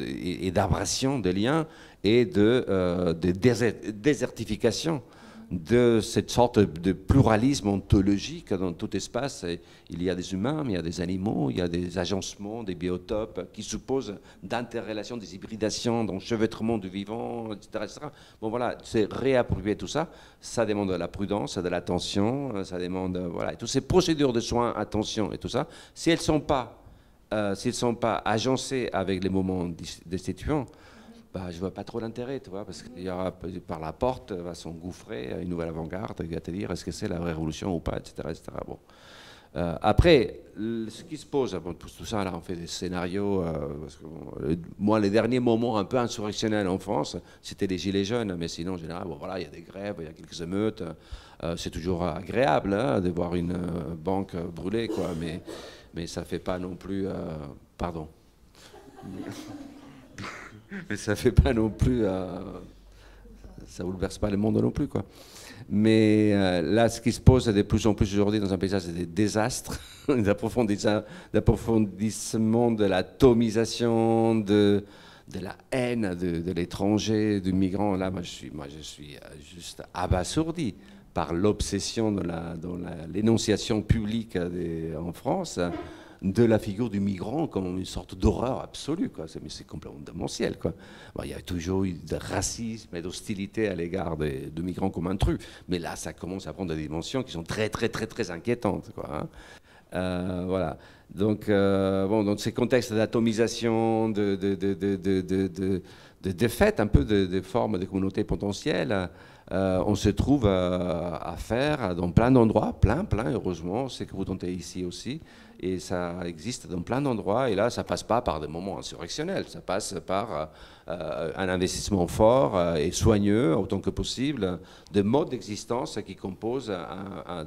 et d'abrasion des liens et de désertification de cette sorte de pluralisme ontologique dans tout espace. Et il y a des humains, mais il y a des animaux, il y a des agencements, des biotopes qui supposent d'interrelations, des hybridations, d'enchevêtrement du vivant, etc., etc. Bon voilà, c'est réapproprier tout ça. Ça demande de la prudence, de l'attention, ça demande, voilà, et toutes ces procédures de soins, attention et tout ça, si elles ne sont pas agencées avec les moments destituants, bah, je ne vois pas trop l'intérêt, tu vois, parce qu'il y aura, par la porte, va s'engouffrer une nouvelle avant-garde qui va te dire est-ce que c'est la révolution ou pas, etc., etc. Bon. Après, ce qui se pose, bon, tout ça, là, on fait des scénarios, parce que, bon, moi, les derniers moments un peu insurrectionnels en France, c'était les gilets jaunes, mais sinon, en général, bon, voilà, il y a des grèves, il y a quelques émeutes, c'est toujours agréable hein, de voir une banque brûlée, quoi, mais ça ne fait pas non plus... pardon. Mais ça fait pas non plus, ça bouleverse pas le monde non plus, quoi. Mais là, ce qui se pose de plus en plus aujourd'hui dans un paysage, c'est des désastres, d'approfondissement de l'atomisation, de la haine de l'étranger, du migrant. Là, moi, je suis juste abasourdi par l'obsession dans l'énonciation publique en France de la figure du migrant comme une sorte d'horreur absolue, quoi. Mais c'est complètement démentiel, quoi. Bon, il y a toujours eu de racisme et d'hostilité à l'égard de migrants comme intrus, mais là, ça commence à prendre des dimensions qui sont très, très, très, très inquiétantes, quoi, hein. Voilà. Donc, bon, dans ces contextes d'atomisation, de défaite, un peu de formes de communautés potentielles, on se trouve à faire dans plein d'endroits, plein, heureusement, c'est que vous tentez ici aussi, et ça existe dans plein d'endroits, et là, ça passe pas par des moments insurrectionnels, ça passe par un investissement fort et soigneux, autant que possible, de modes d'existence qui composent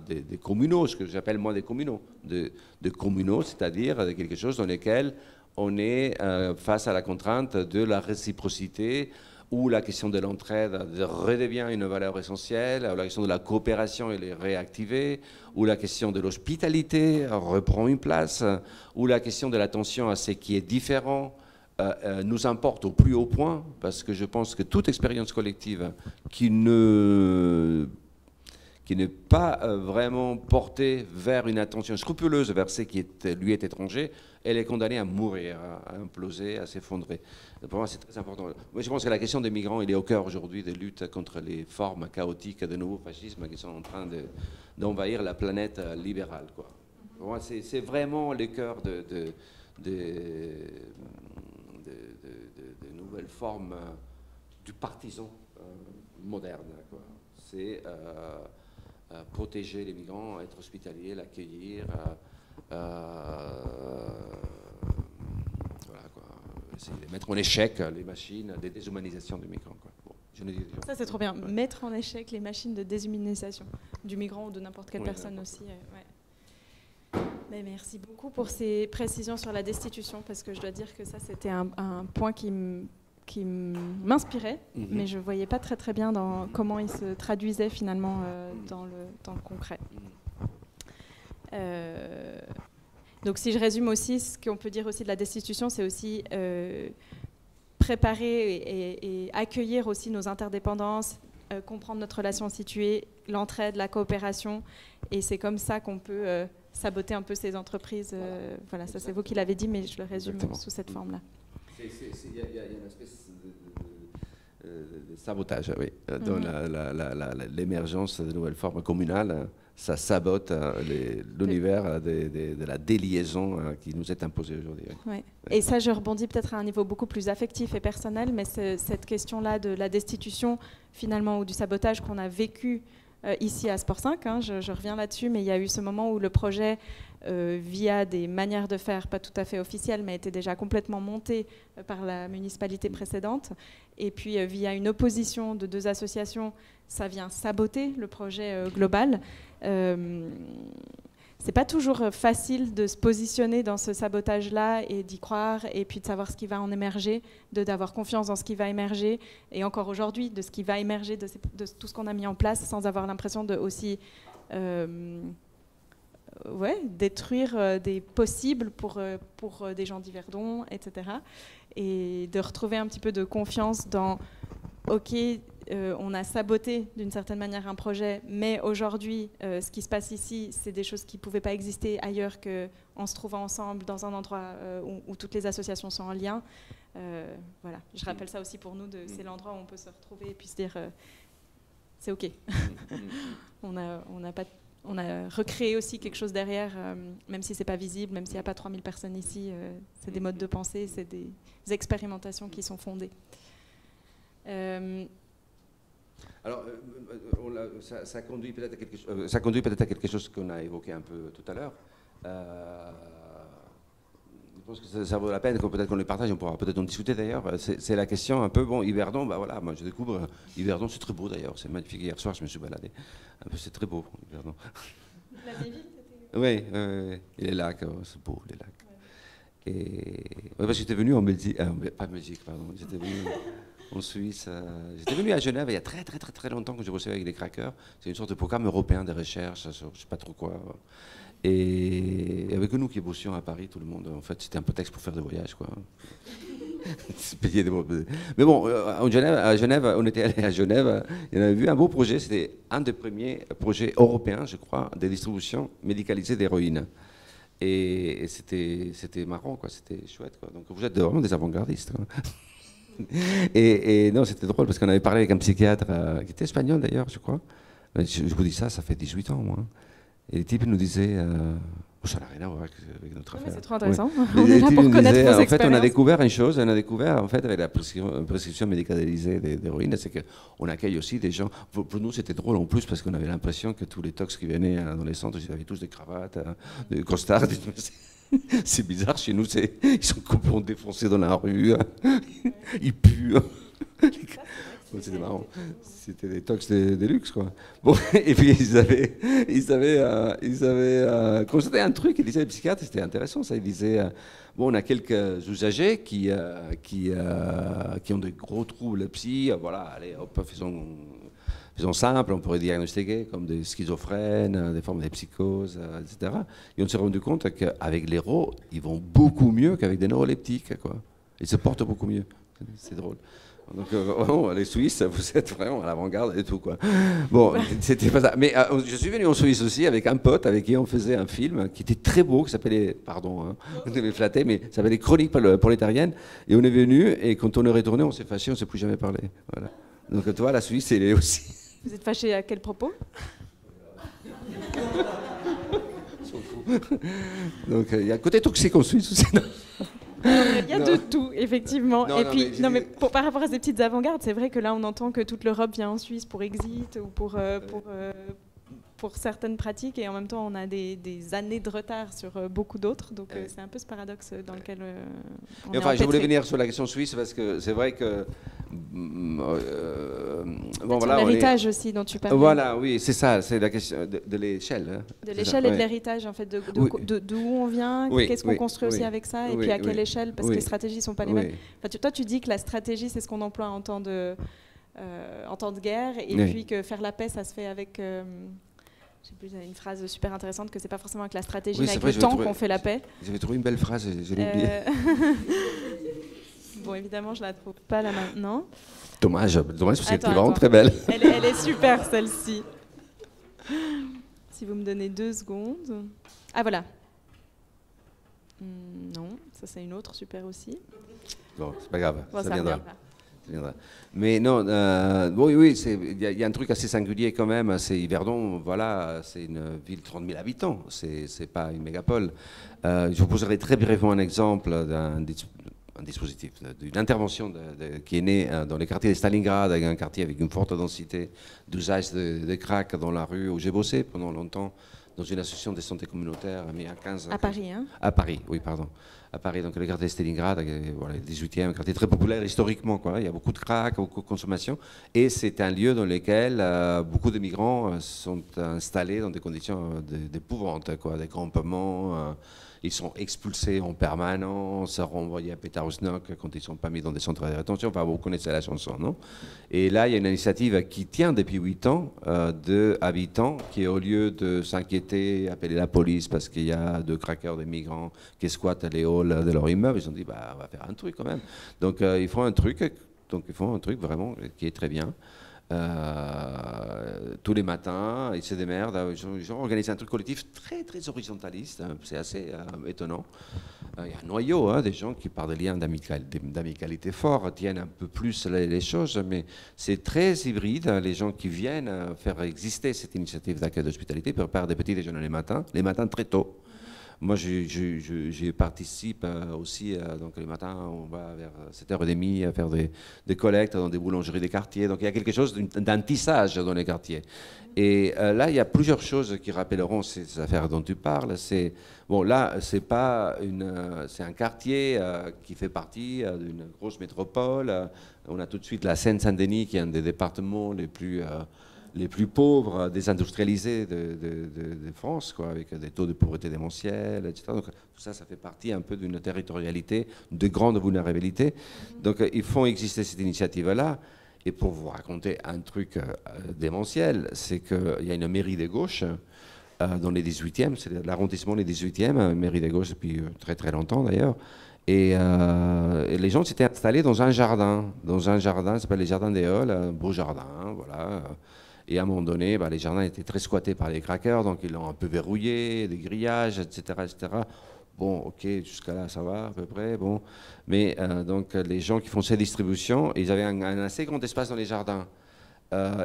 des communaux, ce que j'appelle moi des communaux, de communaux, c'est-à-dire quelque chose dans lequel on est face à la contrainte de la réciprocité, où la question de l'entraide redevient une valeur essentielle, où la question de la coopération elle est réactivée, où la question de l'hospitalité reprend une place, où la question de l'attention à ce qui est différent nous importe au plus haut point, parce que je pense que toute expérience collective qui ne qui n'est pas vraiment portée vers une attention scrupuleuse vers ce qui lui est étranger, elle est condamnée à mourir, à imploser, à s'effondrer. Pour moi, c'est très important. Moi, je pense que la question des migrants, il est au cœur aujourd'hui des luttes contre les formes chaotiques de nouveaux fascismes qui sont en train d'envahir la planète libérale, quoi. Pour moi, c'est vraiment le cœur de nouvelles formes du partisan moderne, quoi. C'est protéger les migrants, être hospitalier, l'accueillir, voilà, quoi. De mettre en échec les machines de déshumanisation des migrants, quoi. Bon, ça, c'est trop bien. Mettre en échec les machines de déshumanisation du migrant ou de n'importe quelle personne aussi. Ouais. Mais merci beaucoup pour ces précisions sur la destitution, parce que je dois dire que ça, c'était un point qui m'inspirait, mais je ne voyais pas très bien dans comment il se traduisait finalement dans le concret. Donc si je résume aussi, ce qu'on peut dire aussi de la destitution, c'est aussi préparer et accueillir aussi nos interdépendances, comprendre notre relation située, l'entraide, la coopération, et c'est comme ça qu'on peut saboter un peu ces entreprises. Voilà, ça c'est vous qui l'avez dit, mais je le résume sous cette forme-là. Il y a une espèce de sabotage, oui, dans l'émergence de nouvelles formes communales. Ça sabote l'univers de la déliaison qui nous est imposée aujourd'hui. Ouais. Et ça, je rebondis peut-être à un niveau beaucoup plus affectif et personnel, mais cette question-là de la destitution, finalement, ou du sabotage qu'on a vécu ici à Sport 5, hein, je reviens là-dessus, mais il y a eu ce moment où le projet, via des manières de faire pas tout à fait officielles, mais était déjà complètement monté par la municipalité précédente, et puis via une opposition de 2 associations, ça vient saboter le projet global. C'est pas toujours facile de se positionner dans ce sabotage-là et d'y croire, et puis de savoir ce qui va en émerger, d'avoir confiance dans ce qui va émerger, et encore aujourd'hui, de ce qui va émerger de tout ce qu'on a mis en place, sans avoir l'impression de aussi détruire des possibles pour des gens d'Yverdon, etc. Et de retrouver un petit peu de confiance dans OK, on a saboté d'une certaine manière un projet, mais aujourd'hui, ce qui se passe ici, c'est des choses qui ne pouvaient pas exister ailleurs qu'en se trouvant ensemble dans un endroit où toutes les associations sont en lien. Voilà, je rappelle ça aussi pour nous, c'est l'endroit où on peut se retrouver et puis se dire c'est OK. On a recréé aussi quelque chose derrière, même si ce n'est pas visible, même s'il n'y a pas 3000 personnes ici, c'est des modes de pensée, c'est des expérimentations qui sont fondées. Alors, ça conduit peut-être à quelque chose qu'on a évoqué un peu tout à l'heure. Je pense que ça vaut la peine que peut-être qu'on le partage, on pourra peut-être en discuter d'ailleurs. C'est la question un peu, bon, Yverdon, bah voilà, moi je découvre Yverdon, c'est très beau d'ailleurs, c'est magnifique. Hier soir, je me suis baladé. Un peu, c'est très beau, Yverdon. La ville, oui, et les lacs, c'est beau, les lacs. Ouais. Et parce que j'étais venu en Belgique, pas en Belgique, pardon, j'étais venu en Suisse. J'étais venu à Genève il y a très longtemps que je bossais avec les crackers. C'est une sorte de programme européen de recherche, sur, je sais pas trop quoi. Et avec nous qui bossions à Paris, tout le monde, en fait, c'était un prétexte pour faire des voyages, quoi. Mais bon, à Genève, on était allé à Genève, et on avait vu un beau projet, c'était un des premiers projets européens, je crois, de distribution médicalisée d'héroïne. Et c'était marrant, quoi, c'était chouette, quoi. Donc vous êtes vraiment des avant-gardistes, quoi. Et non, c'était drôle parce qu'on avait parlé avec un psychiatre qui était espagnol d'ailleurs, je crois. Je vous dis ça fait 18 ans, moi. Et le type nous disait, ça n'a rien à voir avec notre affaire. C'est trop intéressant. Oui. On est là pour connaître vos expériences. En fait, on a découvert une chose, en fait, avec la prescription médicalisée d'héroïne, c'est qu'on accueille aussi des gens. Pour nous, c'était drôle en plus parce qu'on avait l'impression que tous les tox qui venaient dans les centres, ils avaient tous des cravates, des costards. C'est bizarre, chez nous, ils sont complètement défoncés dans la rue, ils puent. C'était marrant, c'était des tox de luxe, quoi. Bon, et puis ils avaient constaté un truc, ils disaient, les psychiatres, c'était intéressant ça, ils disaient, bon, on a quelques usagers qui ont de gros troubles psy, voilà, allez, hop, faisons simple, on pourrait diagnostiquer comme des schizophrènes, des formes de psychose, etc. Et on s'est rendu compte qu'avec l'héro, ils vont beaucoup mieux qu'avec des neuroleptiques, quoi. Ils se portent beaucoup mieux. C'est drôle. Donc, vraiment, les Suisses, vous êtes vraiment à l'avant-garde et tout, quoi. Bon, c'était pas ça. Mais je suis venu en Suisse aussi avec un pote avec qui on faisait un film qui était très beau, qui s'appelait, pardon, hein, je vais flatter, mais ça s'appelait Chroniques prolétariennes. Et on est venu, et quand on est retourné, on s'est fâché, on ne s'est plus jamais parlé. Voilà. Donc, toi, la Suisse, elle est aussi. Vous êtes fâché à quel propos? Donc, il y a un côté toxique en Suisse aussi. Il y a de tout, effectivement. Non, et non, puis, mais par rapport à ces petites avant-gardes, c'est vrai que là, on entend que toute l'Europe vient en Suisse pour Exit ou pour certaines pratiques, et en même temps, on a des années de retard sur beaucoup d'autres. Donc, c'est un peu ce paradoxe dans lequel on est enfin, je voulais empêtré. venir sur la question suisse parce que c'est vrai que Bon, voilà, l'héritage aussi dont tu parlais. Voilà, oui, c'est ça, c'est la question de l'échelle. Hein. De l'échelle et de l'héritage, en fait, d'où on vient, qu'est-ce qu'on construit aussi avec ça, et puis à quelle échelle, parce que les stratégies ne sont pas les mêmes. Enfin, toi, tu dis que la stratégie, c'est ce qu'on emploie en temps de guerre, et puis que faire la paix, ça se fait avec... je sais plus, une phrase super intéressante, que c'est pas forcément avec la stratégie, mais avec le temps qu'on fait la paix. J'avais trouvé une belle phrase, je l'ai oubliée. Bon, évidemment, je la trouve pas là maintenant. Dommage, parce qu'elle était vraiment très belle. Elle est super, celle-ci. Si vous me donnez 2 secondes. Ah, voilà. Non, ça c'est une autre super aussi. Bon, c'est pas grave, bon, ça viendra. Mais non, oui, il y a un truc assez singulier quand même. C'est Yverdon, voilà, c'est une ville de 30 000 habitants, c'est pas une mégapole. Je vous poserai très brièvement un exemple d'un dispositif, d'une intervention qui est née dans les quartiers de Stalingrad, un quartier avec une forte densité d'usage de crack dans la rue où j'ai bossé pendant longtemps dans une association de santé communautaire à 15 à Paris, hein? À Paris, oui, pardon. À Paris, donc le quartier de Stalingrad, voilà, le 18e, un quartier très populaire historiquement, quoi. Il y a beaucoup de crack, beaucoup de consommation, et c'est un lieu dans lequel beaucoup de migrants sont installés dans des conditions d'épouvante, quoi, des campements. Ils sont expulsés en permanence, renvoyés à Pétarousnock quand ils ne sont pas mis dans des centres de rétention. Enfin, vous connaissez la chanson, non? Et là, il y a une initiative qui tient depuis 8 ans de habitants qui, au lieu de s'inquiéter, appeler la police parce qu'il y a 2 craqueurs, des migrants qui squattent les halls de leur immeuble, ils se sont dit, bah, on va faire un truc quand même. Donc, ils font un truc vraiment qui est très bien. Tous les matins, ils se démerdent. Ils ont organisé un truc collectif très très horizontaliste, c'est assez étonnant. Il y a un noyau, des gens qui, par des liens d'amicalité forts, tiennent un peu plus les choses, mais c'est très hybride. Les gens qui viennent faire exister cette initiative d'accueil d'hospitalité préparent des petits déjeuners les matins très tôt. Moi, j'y participe aussi. Donc, le matin, on va vers 7h30 faire des collectes dans des boulangeries des quartiers. Donc, il y a quelque chose d'un tissage dans les quartiers. Et là, il y a plusieurs choses qui rappelleront ces affaires dont tu parles. Bon, là, c'est un quartier qui fait partie d'une grosse métropole. On a tout de suite la Seine-Saint-Denis, qui est un des départements les plus pauvres, désindustrialisés de France, quoi, avec des taux de pauvreté démentiels, etc. Donc tout ça, ça fait partie un peu d'une territorialité de grande vulnérabilité. Donc ils font exister cette initiative-là. Et pour vous raconter un truc démentiel, c'est qu'il y a une mairie de gauche dans les 18e, c'est l'arrondissement les 18e, mairie de gauche depuis très très longtemps d'ailleurs. Et les gens s'étaient installés dans un jardin, ça s'appelle les Jardins des Halles, un beau jardin, voilà. Et à un moment donné, les jardins étaient très squattés par les craqueurs, donc ils l'ont un peu verrouillé, des grillages, etc., etc. Bon, ok, jusqu'à là, ça va à peu près, bon. Mais donc les gens qui font ces distributions, ils avaient un assez grand espace dans les jardins.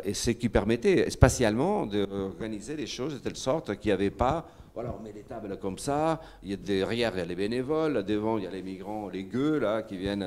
Et ce qui permettait spatialement d'organiser les choses de telle sorte qu'il n'y avait pas... Voilà, on met les tables comme ça, derrière il y a les bénévoles, devant il y a les migrants, les gueux là, qui viennent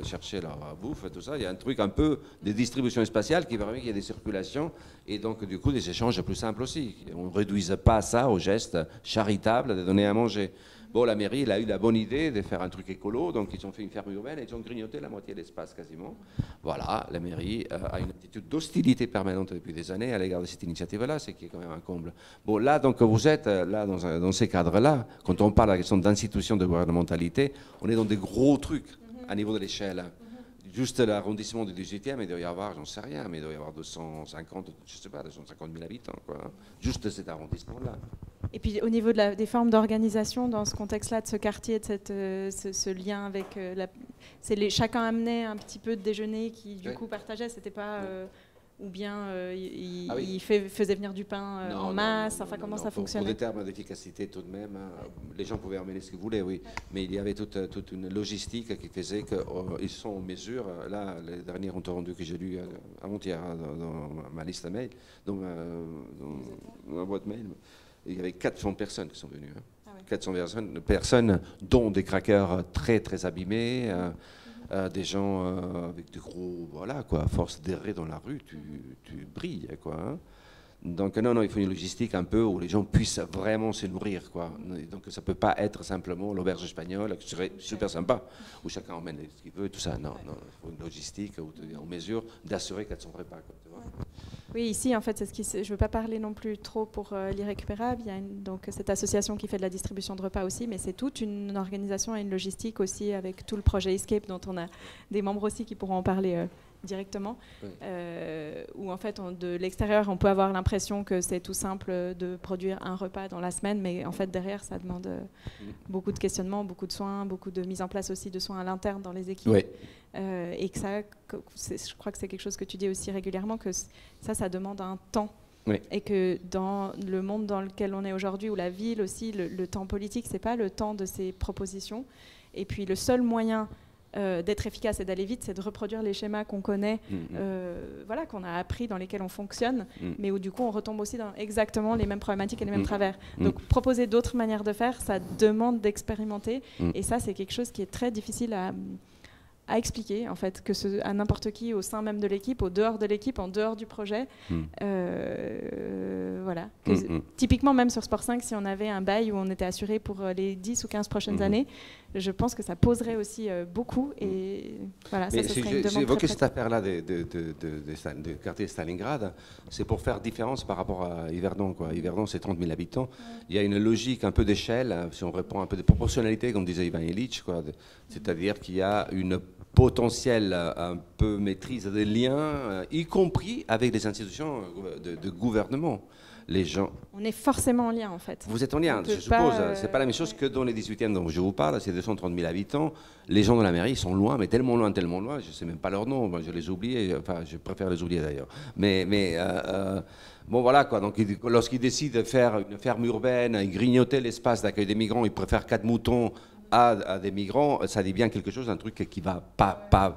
chercher leur bouffe et tout ça. Il y a un truc un peu de distribution spatiale qui permet qu'il y ait des circulations et donc du coup des échanges plus simples aussi. On ne réduise pas ça au geste charitable de donner à manger. Bon, la mairie elle a eu la bonne idée de faire un truc écolo, donc ils ont fait une ferme urbaine et ils ont grignoté la moitié de l'espace quasiment. Voilà, la mairie a une attitude d'hostilité permanente depuis des années à l'égard de cette initiative-là, c'est qui est quand même un comble. Bon, là, donc vous êtes là dans ces cadres-là, quand on parle de la question d'institution de gouvernementalité, on est dans des gros trucs à niveau de l'échelle. Juste l'arrondissement du 18e, il doit y avoir, j'en sais rien, mais il doit y avoir 250, je sais pas, 250 000 habitants, quoi. Juste cet arrondissement-là. Et puis au niveau des formes d'organisation, dans ce contexte-là, de ce quartier, de ce lien avec chacun amenait un petit peu de déjeuner qui du coup partageait, c'était pas... ou bien il faisait venir du pain en masse, enfin comment ça fonctionnait? Pour des termes d'efficacité tout de même, les gens pouvaient emmener ce qu'ils voulaient, oui, mais il y avait toute une logistique qui faisait qu'ils sont en mesure, là, les derniers comptes rendus que j'ai lus avant-hier dans ma liste mail, dans ma boîte mail, il y avait 400 personnes qui sont venues. 400 personnes, dont des craqueurs très très abîmés, des gens avec des gros, voilà quoi, à force d'errer dans la rue, tu brilles quoi. Hein. Donc non, il faut une logistique un peu où les gens puissent vraiment se nourrir quoi. Donc ça peut pas être simplement l'auberge espagnole, qui serait super sympa, où chacun emmène ce qu'il veut, tout ça. Non, il faut une logistique où tu es en mesure d'assurer 400 repas quoi, tu vois. Oui, ici, en fait, je ne veux pas parler non plus trop pour l'Irrécupérable. Il y a donc cette association qui fait de la distribution de repas aussi, mais c'est toute une organisation et une logistique aussi avec tout le projet Escape, dont on a des membres aussi qui pourront en parler directement. Oui. Où en fait, de l'extérieur, on peut avoir l'impression que c'est tout simple de produire un repas dans la semaine, mais en fait, derrière, ça demande beaucoup de questionnements, beaucoup de soins, beaucoup de mise en place aussi de soins à l'interne dans les équipes. Oui. Et que ça, je crois que c'est quelque chose que tu dis aussi régulièrement, que ça demande un temps. Oui. Et que dans le monde dans lequel on est aujourd'hui, où la ville aussi, le temps politique, c'est pas le temps de ces propositions. Et puis le seul moyen d'être efficace et d'aller vite, c'est de reproduire les schémas qu'on connaît, voilà, qu'on a appris, dans lesquels on fonctionne, mais où du coup on retombe aussi dans exactement les mêmes problématiques et les mêmes travers. Donc proposer d'autres manières de faire, ça demande d'expérimenter, et ça c'est quelque chose qui est très difficile à expliquer en fait, à n'importe qui au sein même de l'équipe, au dehors de l'équipe, en dehors du projet. Voilà. Typiquement même sur Sport 5, si on avait un bail où on était assuré pour les 10 ou 15 prochaines années, je pense que ça poserait aussi beaucoup. Et voilà, ça serait une demande. J'ai évoqué cette affaire-là de quartier Stalingrad, c'est pour faire différence par rapport à Yverdon. Yverdon, c'est 30 000 habitants. Il y a une logique un peu d'échelle, si on répond un peu de proportionnalité, comme disait Ivan Illich, c'est-à-dire qu'il y a une potentielle un peu maîtrise des liens, y compris avec des institutions de gouvernement. Les gens... On est forcément en lien, en fait. Vous êtes en lien, je suppose. C'est pas la même chose que dans les 18e dont je vous parle, c'est 230 000 habitants. Les gens de la mairie sont loin, mais tellement loin, je ne sais même pas leur nom. Moi, je les oublie, enfin, je préfère les oublier d'ailleurs. Bon, voilà, quoi. Donc, lorsqu'ils décident de faire une ferme urbaine, et grignoter l'espace d'accueil des migrants, ils préfèrent 4 moutons à des migrants, ça dit bien quelque chose, un truc qui va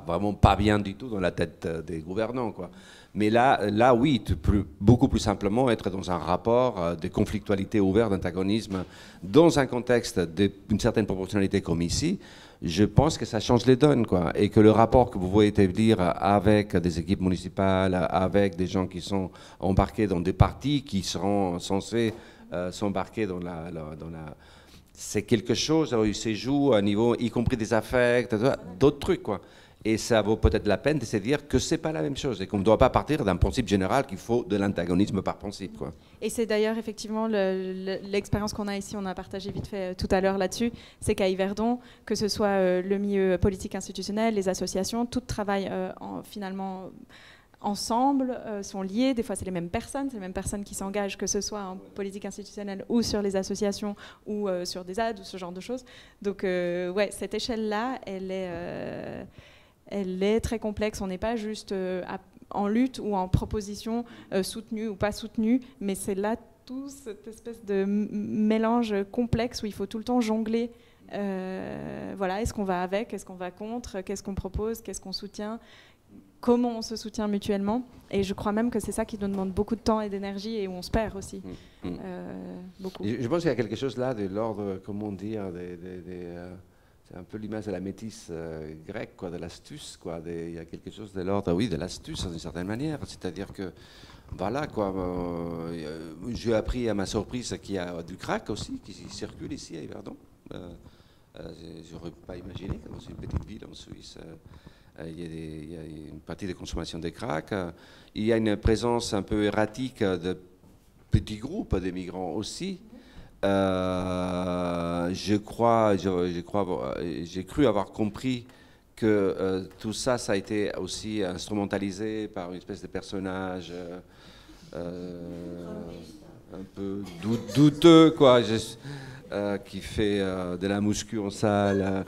vraiment pas bien du tout dans la tête des gouvernants, quoi. Mais là, oui, tu peux beaucoup plus simplement être dans un rapport de conflictualité ouverte, d'antagonisme, dans un contexte d'une certaine proportionnalité comme ici. Je pense que ça change les donnes, quoi, et que le rapport que vous voyez établir avec des équipes municipales, avec des gens qui sont embarqués dans des partis qui seront censés s'embarquer dans la c'est quelque chose où il se joue à niveau, y compris des affects, d'autres trucs, quoi. Et ça vaut peut-être la peine de se dire que c'est pas la même chose et qu'on ne doit pas partir d'un principe général qu'il faut de l'antagonisme par principe, quoi. Et c'est d'ailleurs effectivement l'expérience qu'on a ici, on a partagé vite fait tout à l'heure là-dessus, c'est qu'à Yverdon, que ce soit le milieu politique institutionnel, les associations, tout travaille finalement ensemble, sont liés. Des fois, c'est les mêmes personnes qui s'engagent, que ce soit en politique institutionnelle ou sur les associations ou sur des aides ou ce genre de choses. Donc, ouais, cette échelle-là, elle est très complexe. On n'est pas juste en lutte ou en proposition soutenue ou pas soutenue, mais c'est là tout cette espèce de mélange complexe où il faut tout le temps jongler. Voilà, est-ce qu'on va avec, est-ce qu'on va contre, qu'est-ce qu'on propose, qu'est-ce qu'on soutient, comment on se soutient mutuellement. Et je crois même que c'est ça qui nous demande beaucoup de temps et d'énergie et où on se perd aussi. Beaucoup. Je pense qu'il y a quelque chose là de l'ordre, comment dire, c'est un peu l'image de la métisse grecque, quoi, de l'astuce, quoi. Il y a quelque chose de l'ordre, oui, de l'astuce d'une certaine manière. C'est-à-dire que, voilà, quoi, j'ai appris à ma surprise qu'il y a du crack aussi qui circule ici à Yverdon. J'aurais pas imaginé que dans une petite ville en Suisse, il y a une partie de consommation de crack. Il y a une présence un peu erratique de petits groupes de migrants aussi. J'ai cru avoir compris que tout ça, ça a été aussi instrumentalisé par une espèce de personnage un peu douteux, quoi, qui fait de la muscu en salle.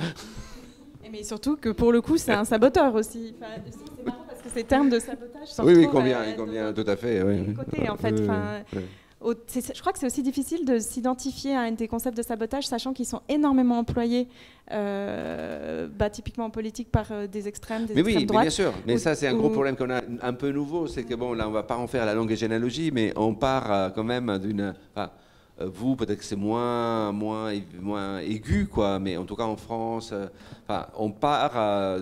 Mais surtout que pour le coup, c'est un saboteur aussi. Enfin, c'est marrant parce que ces termes de sabotage sont oui, combien, tout à fait. Oui. Côté, en fait. Je crois que c'est aussi difficile de s'identifier à un des concepts de sabotage, sachant qu'ils sont énormément employés, typiquement en politique, par des extrêmes, des extrêmes droites. Mais bien sûr. Mais ça, c'est un gros problème qu'on a un peu nouveau. C'est que, bon, là, on ne va pas en faire la longue généalogie, mais on part quand même d'une... vous, peut-être que c'est moins aigu, quoi, mais en tout cas en France, on part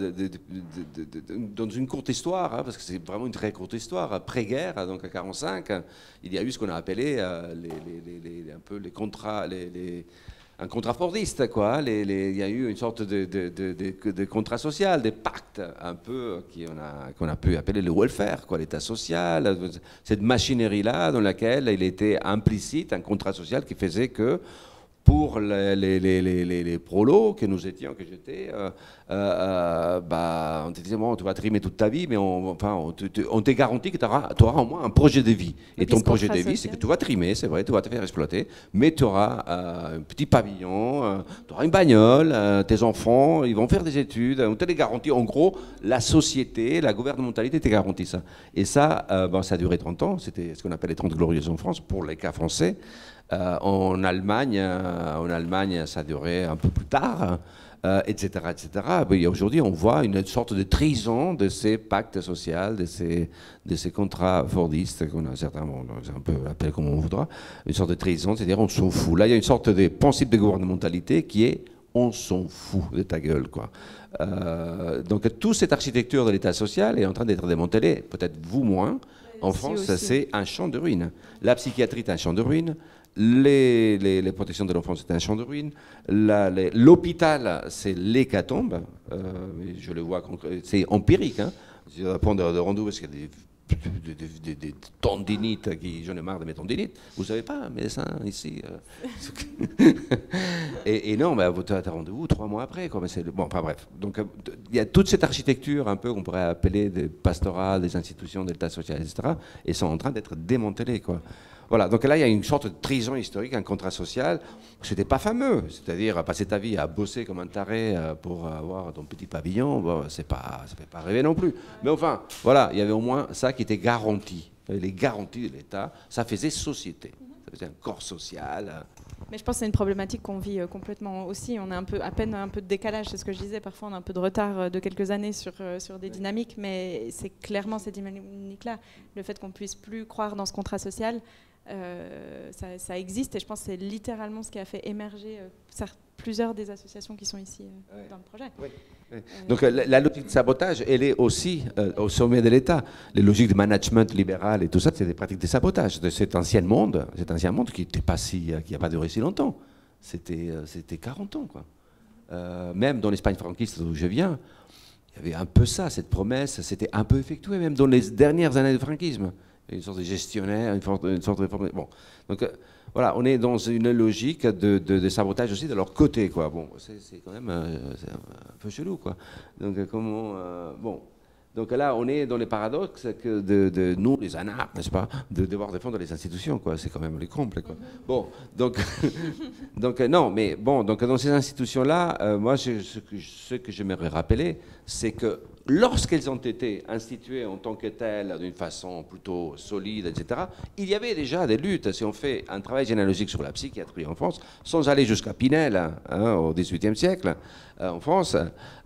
dans une courte histoire, parce que c'est vraiment une très courte histoire. Après-guerre, donc à 1945, il y a eu ce qu'on a appelé un peu les contrats, un contrat fordiste, quoi. Il y a eu une sorte de contrat social, des pactes, un peu, qu'on a pu appeler le welfare, quoi, l'État social, cette machinerie-là dans laquelle il était implicite un contrat social qui faisait que pour les prolos que nous étions, que j'étais, on te disait, bon, tu vas trimer toute ta vie, mais on te garantit que tu auras au moins un projet de vie. Et ton projet de vie, c'est que tu vas trimer, c'est vrai, tu vas te faire exploiter, mais tu auras un petit pavillon, tu auras une bagnole, tes enfants, ils vont faire des études, on te les garantit. En gros, la société, la gouvernementalité te garantit ça. Et ça, ça a duré 30 ans, c'était ce qu'on appelle les 30 glorieuses en France, pour les cas français. En Allemagne, ça a duré un peu plus tard, etc., etc. Et aujourd'hui, on voit une sorte de trahison de ces pactes sociaux, de ces contrats fordistes, qu'on a certainement, on peut l'appeler comme on voudra, une sorte de trahison, c'est-à-dire on s'en fout. Là, il y a une sorte de principe de gouvernementalité qui est on s'en fout de ta gueule, quoi. Donc toute cette architecture de l'État social est en train d'être démantelée, peut-être vous moins. En France, c'est un champ de ruines. La psychiatrie est un champ de ruines. Les protections de l'enfance, c'est un champ de ruines. L'hôpital, c'est l'hécatombe. Je le vois, c'est empirique. Hein. Je vais prendre de rendez-vous parce qu'il y a des tendinites, j'en ai marre de mes tendinites. Vous savez pas, médecin ici. et non, tu as rendez-vous 3 mois après. Quoi, bon, enfin bref. Donc il y a toute cette architecture un peu qu'on pourrait appeler des pastorales, des institutions d'État social, etc. Et sont en train d'être démantelées, quoi. Voilà, donc là, il y a une sorte de trahison historique, un contrat social. C'était pas fameux, c'est-à-dire passer ta vie à bosser comme un taré pour avoir ton petit pavillon, bon, ça fait pas rêver non plus. Mais enfin, voilà, il y avait au moins ça qui était garanti. Les garanties de l'État, ça faisait société, ça faisait un corps social. Mais je pense que c'est une problématique qu'on vit complètement aussi. On a à peine un peu de décalage, c'est ce que je disais. Parfois, on a un peu de retard de quelques années sur des dynamiques, mais c'est clairement ces dynamiques-là. Le fait qu'on ne puisse plus croire dans ce contrat social, ça existe, et je pense que c'est littéralement ce qui a fait émerger plusieurs des associations qui sont ici dans le projet. Oui. Donc la logique de sabotage, elle est aussi au sommet de l'État. Les logiques de management libéral et tout ça, c'est des pratiques de sabotage de cet ancien monde qui n'a pas duré si longtemps. C'était 40 ans, quoi. Même dans l'Espagne franquiste d'où je viens, il y avait un peu ça, cette promesse, c'était un peu effectué, même dans les dernières années du franquisme. Une sorte de gestionnaire, une sorte de... Bon, donc voilà, on est dans une logique de sabotage aussi de leur côté, quoi. Bon, c'est quand même c'est un peu chelou, quoi. Donc donc là, on est dans les paradoxes que de nous, les anarches, n'est-ce pas, de devoir défendre les institutions, quoi. C'est quand même les combles, quoi. Bon, donc non, mais bon, donc dans ces institutions-là, moi, ce que j'aimerais rappeler, c'est que lorsqu'elles ont été instituées en tant que telles, d'une façon plutôt solide, etc., il y avait déjà des luttes. Si on fait un travail généalogique sur la psychiatrie en France, sans aller jusqu'à Pinel, hein, au XVIIIe siècle, en France,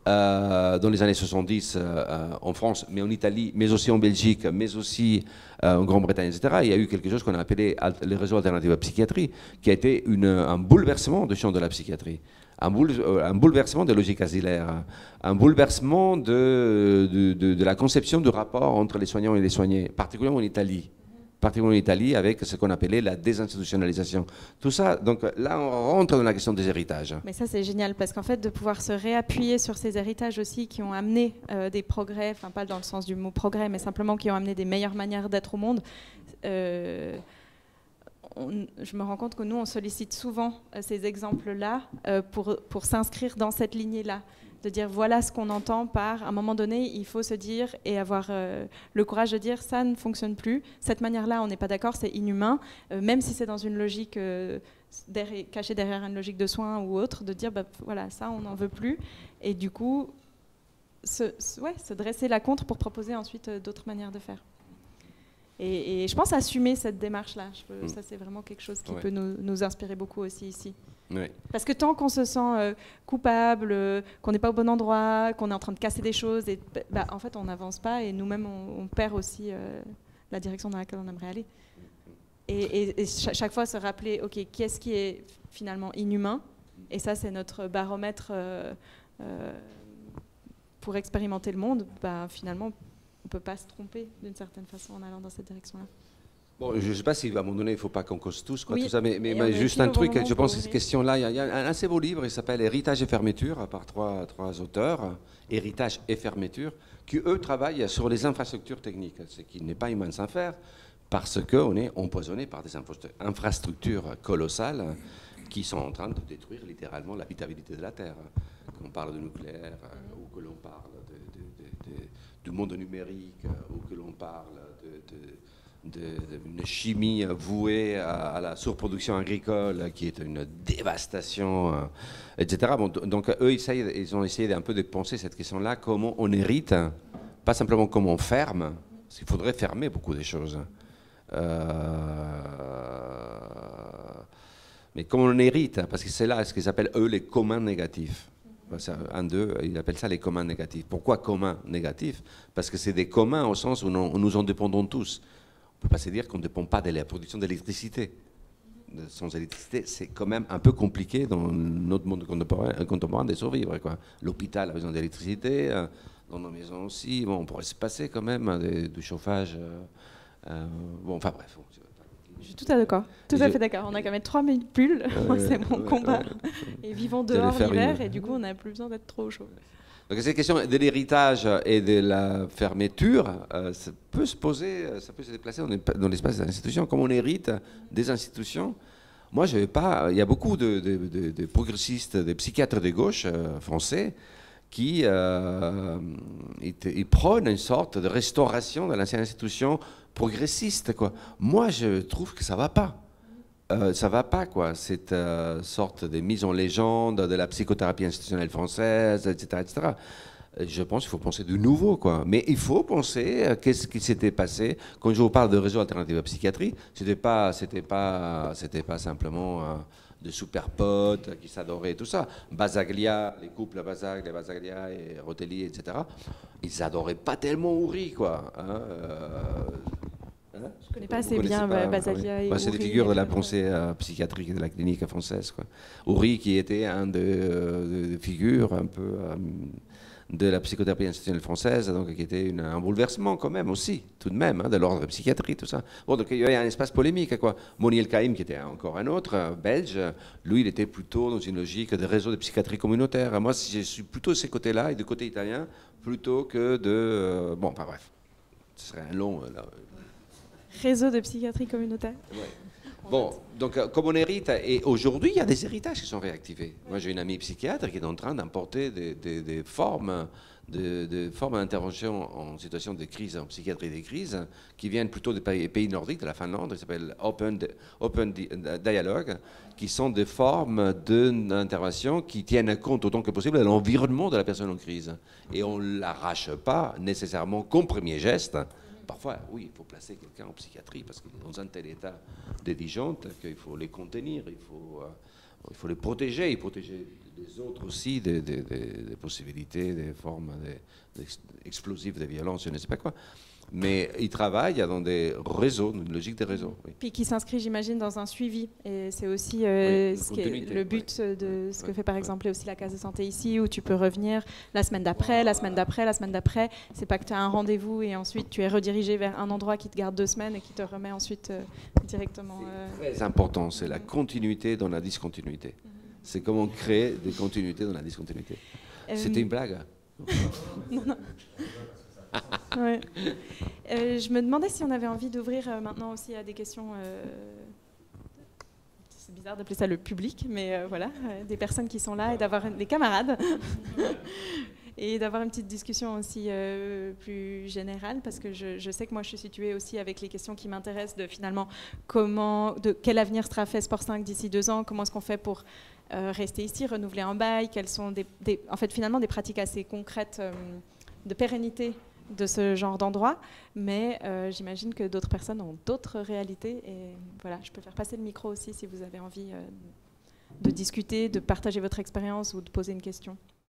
dans les années 70, en France, mais en Italie, mais aussi en Belgique, mais aussi en Grande-Bretagne, etc., il y a eu quelque chose qu'on a appelé le réseau alternatif à la psychiatrie, qui a été un bouleversement du champ de la psychiatrie. Un bouleversement des logiques asilaires, un bouleversement de la conception du rapport entre les soignants et les soignés, particulièrement en Italie, avec ce qu'on appelait la désinstitutionnalisation. Tout ça, donc là, on rentre dans la question des héritages. Mais ça, c'est génial, parce qu'en fait, de pouvoir se réappuyer sur ces héritages aussi qui ont amené des progrès, enfin pas dans le sens du mot progrès, mais simplement qui ont amené des meilleures manières d'être au monde, je me rends compte que nous, on sollicite souvent ces exemples-là pour s'inscrire dans cette lignée-là. de dire voilà ce qu'on entend par, à un moment donné, il faut se dire et avoir le courage de dire ça ne fonctionne plus, cette manière-là, on n'est pas d'accord, c'est inhumain, même si c'est dans une logique cachée derrière une logique de soins ou autre, de dire bah, voilà, ça, on n'en veut plus. Et du coup, se dresser la contre pour proposer ensuite d'autres manières de faire. Et je pense assumer cette démarche-là. Ça, c'est vraiment quelque chose qui peut nous inspirer beaucoup aussi ici. Oui. Parce que tant qu'on se sent coupable, qu'on n'est pas au bon endroit, qu'on est en train de casser des choses, et, bah, en fait, on n'avance pas et nous-mêmes, on perd aussi la direction dans laquelle on aimerait aller. Et chaque fois, se rappeler, OK, qu'est-ce qui est finalement inhumain? Et ça, c'est notre baromètre pour expérimenter le monde. Bah, finalement, on ne peut pas se tromper d'une certaine façon en allant dans cette direction-là. Bon, je ne sais pas si à un moment donné, il ne faut pas qu'on cause tous, oui. tout ça, mais juste un truc, je pense que cette question-là, il y a un assez beau livre, il s'appelle Héritage et fermeture, par trois auteurs, Héritage et fermeture, qui, eux, travaillent sur les infrastructures techniques, ce qui n'est pas humain sans faire, parce qu'on est empoisonné par des infrastructures colossales qui sont en train de détruire littéralement l'habitabilité de la Terre. Qu'on parle de nucléaire, ou que l'on parle du monde numérique, ou que l'on parle d'une chimie vouée à la surproduction agricole, qui est une dévastation, etc. Bon, donc eux, ils ont essayé un peu de penser cette question-là, comment on hérite, pas simplement comment on ferme, parce qu'il faudrait fermer beaucoup de choses. Mais comment on hérite, parce que c'est là ce qu'ils appellent, eux, les communs négatifs. Un d'eux, ils appellent ça les communs négatifs. Pourquoi communs négatifs? Parce que c'est des communs au sens où nous en dépendons tous. On ne peut pas se dire qu'on ne dépend pas de la production d'électricité. Sans électricité, c'est quand même un peu compliqué dans notre monde contemporain de survivre. L'hôpital a besoin d'électricité, dans nos maisons aussi. Bon, on pourrait se passer quand même du chauffage. Bon, enfin bref. Je suis tout à fait d'accord. On a quand même 3000 pulls, c'est mon combat. Et vivons dehors l'hiver, et du coup, on n'a plus besoin d'être trop au chaud. Donc cette question de l'héritage et de la fermeture, ça peut se déplacer dans l'espace des institutions. Comme on hérite des institutions, moi je vais pas. Il y a beaucoup de progressistes, de psychiatres de gauche français qui ils prônent une sorte de restauration de l'ancienne institution progressiste, quoi. Moi, je trouve que ça va pas. Ça va pas, quoi. Cette sorte de mise en légende de la psychothérapie institutionnelle française, etc., etc. Je pense qu'il faut penser de nouveau, quoi. Mais il faut penser qu'est-ce qui s'était passé. Quand je vous parle de réseau alternatif à psychiatrie, c'était pas simplement de super potes qui s'adoraient et tout ça. Basaglia, les couples Basaglia et Rotelli, etc. Ils adoraient pas tellement Houry, quoi. Je ne connais pas assez bien Basaglia et Houry. C'est des figures de la pensée psychiatrique de la clinique française, quoi. Houry qui était un des figures un peu de la psychothérapie institutionnelle française, donc qui était un bouleversement quand même aussi, tout de même, de l'ordre de la psychiatrie, tout ça. Bon, donc il y avait un espace polémique, quoi. Moniel Caïm, qui était encore un autre, belge, lui, il était plutôt dans une logique de réseau de psychiatrie communautaire. Moi, je suis plutôt de ces côtés-là, et du côté italien, plutôt que de... bon, enfin bref, ce serait un long... Réseau de psychiatrie communautaire. Ouais. Bon, donc comme on hérite, et aujourd'hui il y a des héritages qui sont réactivés. Moi j'ai une amie psychiatre qui est en train d'importer des formes d'intervention en situation de crise, en psychiatrie des crises, qui viennent plutôt des pays nordiques, de la Finlande, qui s'appellent Open Dialogue, qui sont des formes d'intervention qui tiennent compte autant que possible de l'environnement de la personne en crise. Et on ne l'arrache pas nécessairement comme premier geste. Parfois, oui, il faut placer quelqu'un en psychiatrie parce qu'il est dans un tel état d'indigente qu'il faut les contenir, il faut les protéger, et protéger les autres aussi des possibilités, des formes explosives de violence, je ne sais pas quoi. Mais ils travaillent dans des réseaux, une logique de réseaux. Oui. Puis qui s'inscrit, j'imagine, dans un suivi. Et c'est aussi le but de ce que fait par exemple aussi la case de santé ici, où tu peux revenir la semaine d'après, la semaine d'après, la semaine d'après. C'est pas que tu as un rendez-vous et ensuite tu es redirigé vers un endroit qui te garde 2 semaines et qui te remet ensuite directement... C'est très important, c'est la continuité dans la discontinuité. C'est comment créer des continuités dans la discontinuité. C'était une blague. Non, non. Ouais. Je me demandais si on avait envie d'ouvrir maintenant aussi à des questions c'est bizarre d'appeler ça le public, mais voilà, des personnes qui sont là et d'avoir des camarades. Et d'avoir une petite discussion aussi plus générale, parce que je sais que moi je suis située aussi avec les questions qui m'intéressent de finalement quel avenir sera fait Sport 5 d'ici 2 ans, comment est-ce qu'on fait pour rester ici, renouveler un bail, quelles sont en fait finalement des pratiques assez concrètes de pérennité de ce genre d'endroit, mais j'imagine que d'autres personnes ont d'autres réalités, et voilà, je peux faire passer le micro aussi si vous avez envie de discuter, de partager votre expérience ou de poser une question.